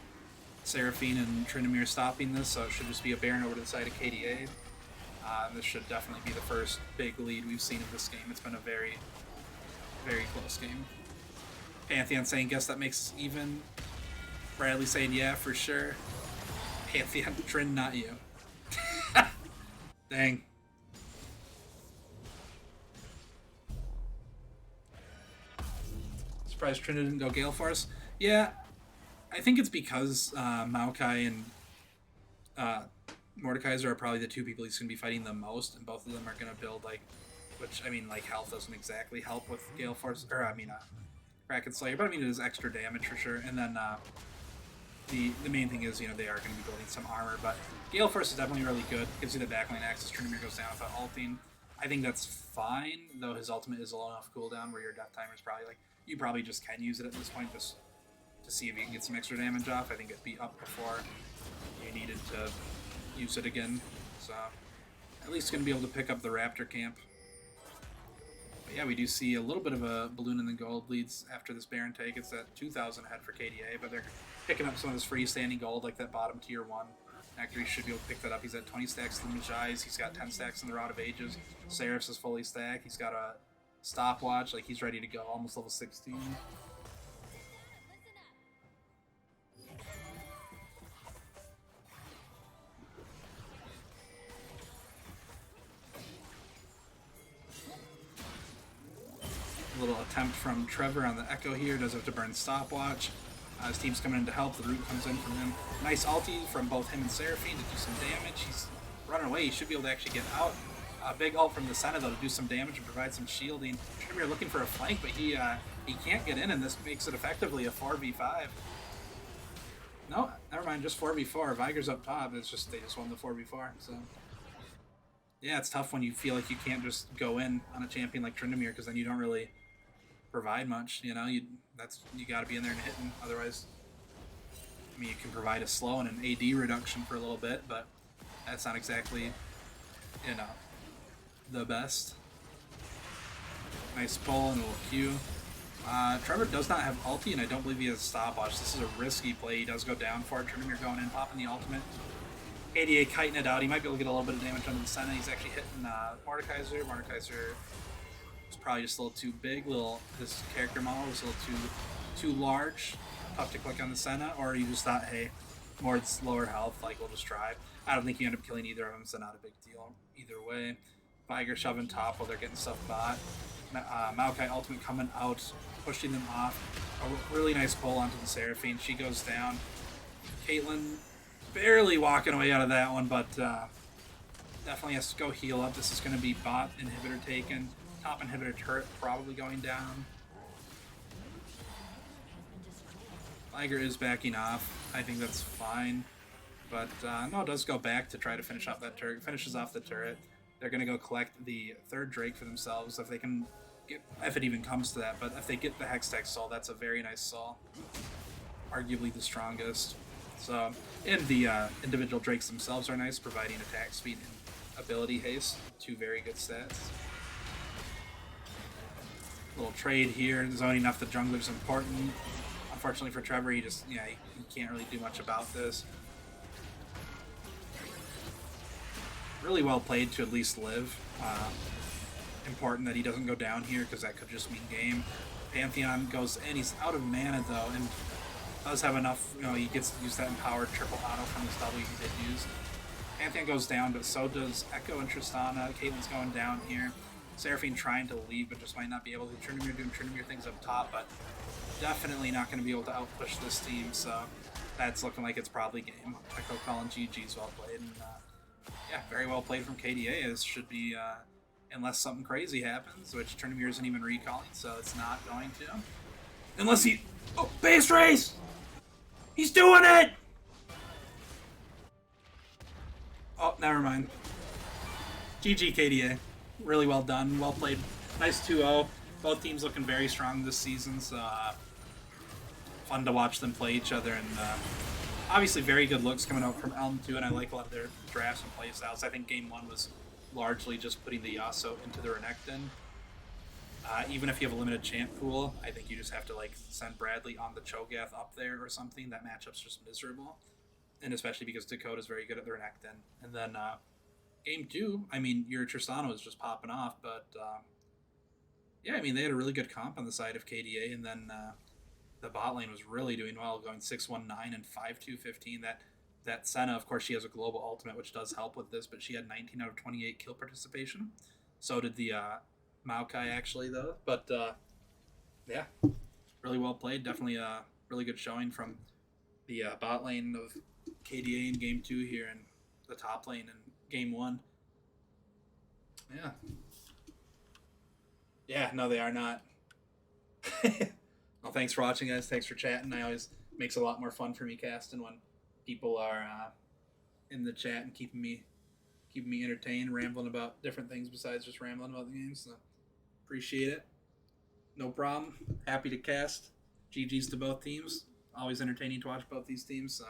Seraphine and Tryndamere stopping this, so it should just be a Baron over to the side of KDA. This should definitely be the first big lead we've seen of this game. It's been a very, very close game. Pantheon saying, guess that makes us even. Bradley saying, yeah, for sure. Pantheon, Trin, not you. Dang. Surprised Trin didn't go Gale Force. Yeah, I think it's because Maokai and Mordekaiser are probably the 2 people he's going to be fighting the most, and both of them are going to build, like, which, I mean, like, health doesn't exactly help with Gale Force, or, I mean, Kraken Slayer, but I mean, it is extra damage for sure, and then the main thing is, you know, they are going to be building some armor, but Gale Force is definitely really good, gives you the backline access, Tryndamere goes down without ulting. I think that's fine, though his ultimate is a low enough cooldown where your death timer is probably, like, you probably just can use it at this point, just to see if you can get some extra damage off. I think it'd be up before you needed to use it again, so at least going to be able to pick up the Raptor camp. But yeah, we do see a little bit of a balloon in the gold leads after this Baron take. It's at 2,000 ahead for KDA, but they're picking up some of this freestanding gold, like that bottom tier 1. Actor should be able to pick that up. He's at 20 stacks in the Majais. He's got 10 stacks in the Rod of Ages. Seraph's is fully stacked. He's got a stopwatch. Like, he's ready to go. Almost level 16. A little attempt from Trevor on the Echo here. Does have to burn stopwatch. His team's coming in to help. The root comes in from him. Nice ulti from both him and Seraphine to do some damage. He's running away. He should be able to actually get out. A big ult from the Senna, though, to do some damage and provide some shielding. Tryndamere looking for a flank, but he can't get in, and this makes it effectively a 4v5. No, never mind, just 4v4. Viger's up top. It's just, they just won the 4v4, so... Yeah, it's tough when you feel like you can't just go in on a champion like Tryndamere, because then you don't really provide much, you know? You got to be in there and hitting, otherwise I mean, you can provide a slow and an AD reduction for a little bit, but that's not exactly, you know, the best. Nice pull and a little Q. Trevor does not have ulti, and I don't believe he has a stopwatch. This is a risky play. He does go down for it. Tryndamere going in, popping the ultimate. KDA kiting it out. He might be able to get a little bit of damage under the Senna. He's actually hitting Mordekaiser. Mordekaiser is probably just a little too big. His character model was a little too large. Tough to click on the Senna, or you just thought, hey, Mord's lower health, like, we'll just try. I don't think you end up killing either of them, so not a big deal either way. Viger shoving top while they're getting stuff bot. Maokai ultimate coming out, pushing them off. A really nice pull onto the Seraphine. She goes down. Caitlyn barely walking away out of that one, but definitely has to go heal up. This is going to be bot inhibitor taken. Top inhibitor turret probably going down. Liger is backing off. I think that's fine. But no, it does go back to try to finish off that turret. Finishes off the turret. They're going to go collect the third Drake for themselves if they can get, if it even comes to that. But if they get the Hextech Soul, that's a very nice soul. Arguably the strongest. So, and the individual Drakes themselves are nice, providing attack speed and ability haste. Two very good stats. Little trade here. Zoning off the jungler is important. Unfortunately for Trevor, he can't really do much about this. Really well played to at least live. Important that he doesn't go down here because that could just mean game. Pantheon goes in. He's out of mana though, and does have enough. He gets to use that empowered triple auto from his W he did use. Pantheon goes down, but so does Echo and Tristana. Caitlyn's going down here. Seraphine trying to leave, but just might not be able to. Tryndamere doing Tryndamere things up top, but definitely not going to be able to outpush this team. So that's looking like it's probably game. Echo calling GG's well played. And, yeah, very well played from KDA. As should be, unless something crazy happens, which Tryndamere isn't even recalling, so it's not going to. Unless he... Oh, base race! He's doing it! Oh, never mind. GG KDA. Really well done. Well played. Nice 2-0. Both teams looking very strong this season, so fun to watch them play each other. And obviously very good looks coming out from ELM too, and I like a lot of their drafts and playstyles. I think game one was largely just putting the Yasuo into the Renekton. Even if you have a limited champ pool, I think you just have to like send Bradley on the Cho'Gath up there or something. That matchup's just miserable. And especially because Dakota's very good at the Renekton. And then game two, I mean, your Tristana was just popping off, but yeah, I mean, they had a really good comp on the side of KDA, and then the bot lane was really doing well, going 6-1-9 and 5-2-15. That Senna, of course, she has a global ultimate, which does help with this, but she had 19 out of 28 kill participation. So did the Maokai, actually, though. But, yeah, really well played. Definitely a really good showing from the bot lane of KDA in Game 2 here, and the top lane in Game 1. Yeah. Yeah, no, they are not. Well, thanks for watching, guys. Thanks for chatting. I always makes it a lot more fun for me casting when people are in the chat and keeping me entertained, rambling about different things besides just rambling about the game. So appreciate it. No problem. Happy to cast. GG's to both teams. Always entertaining to watch both these teams. So.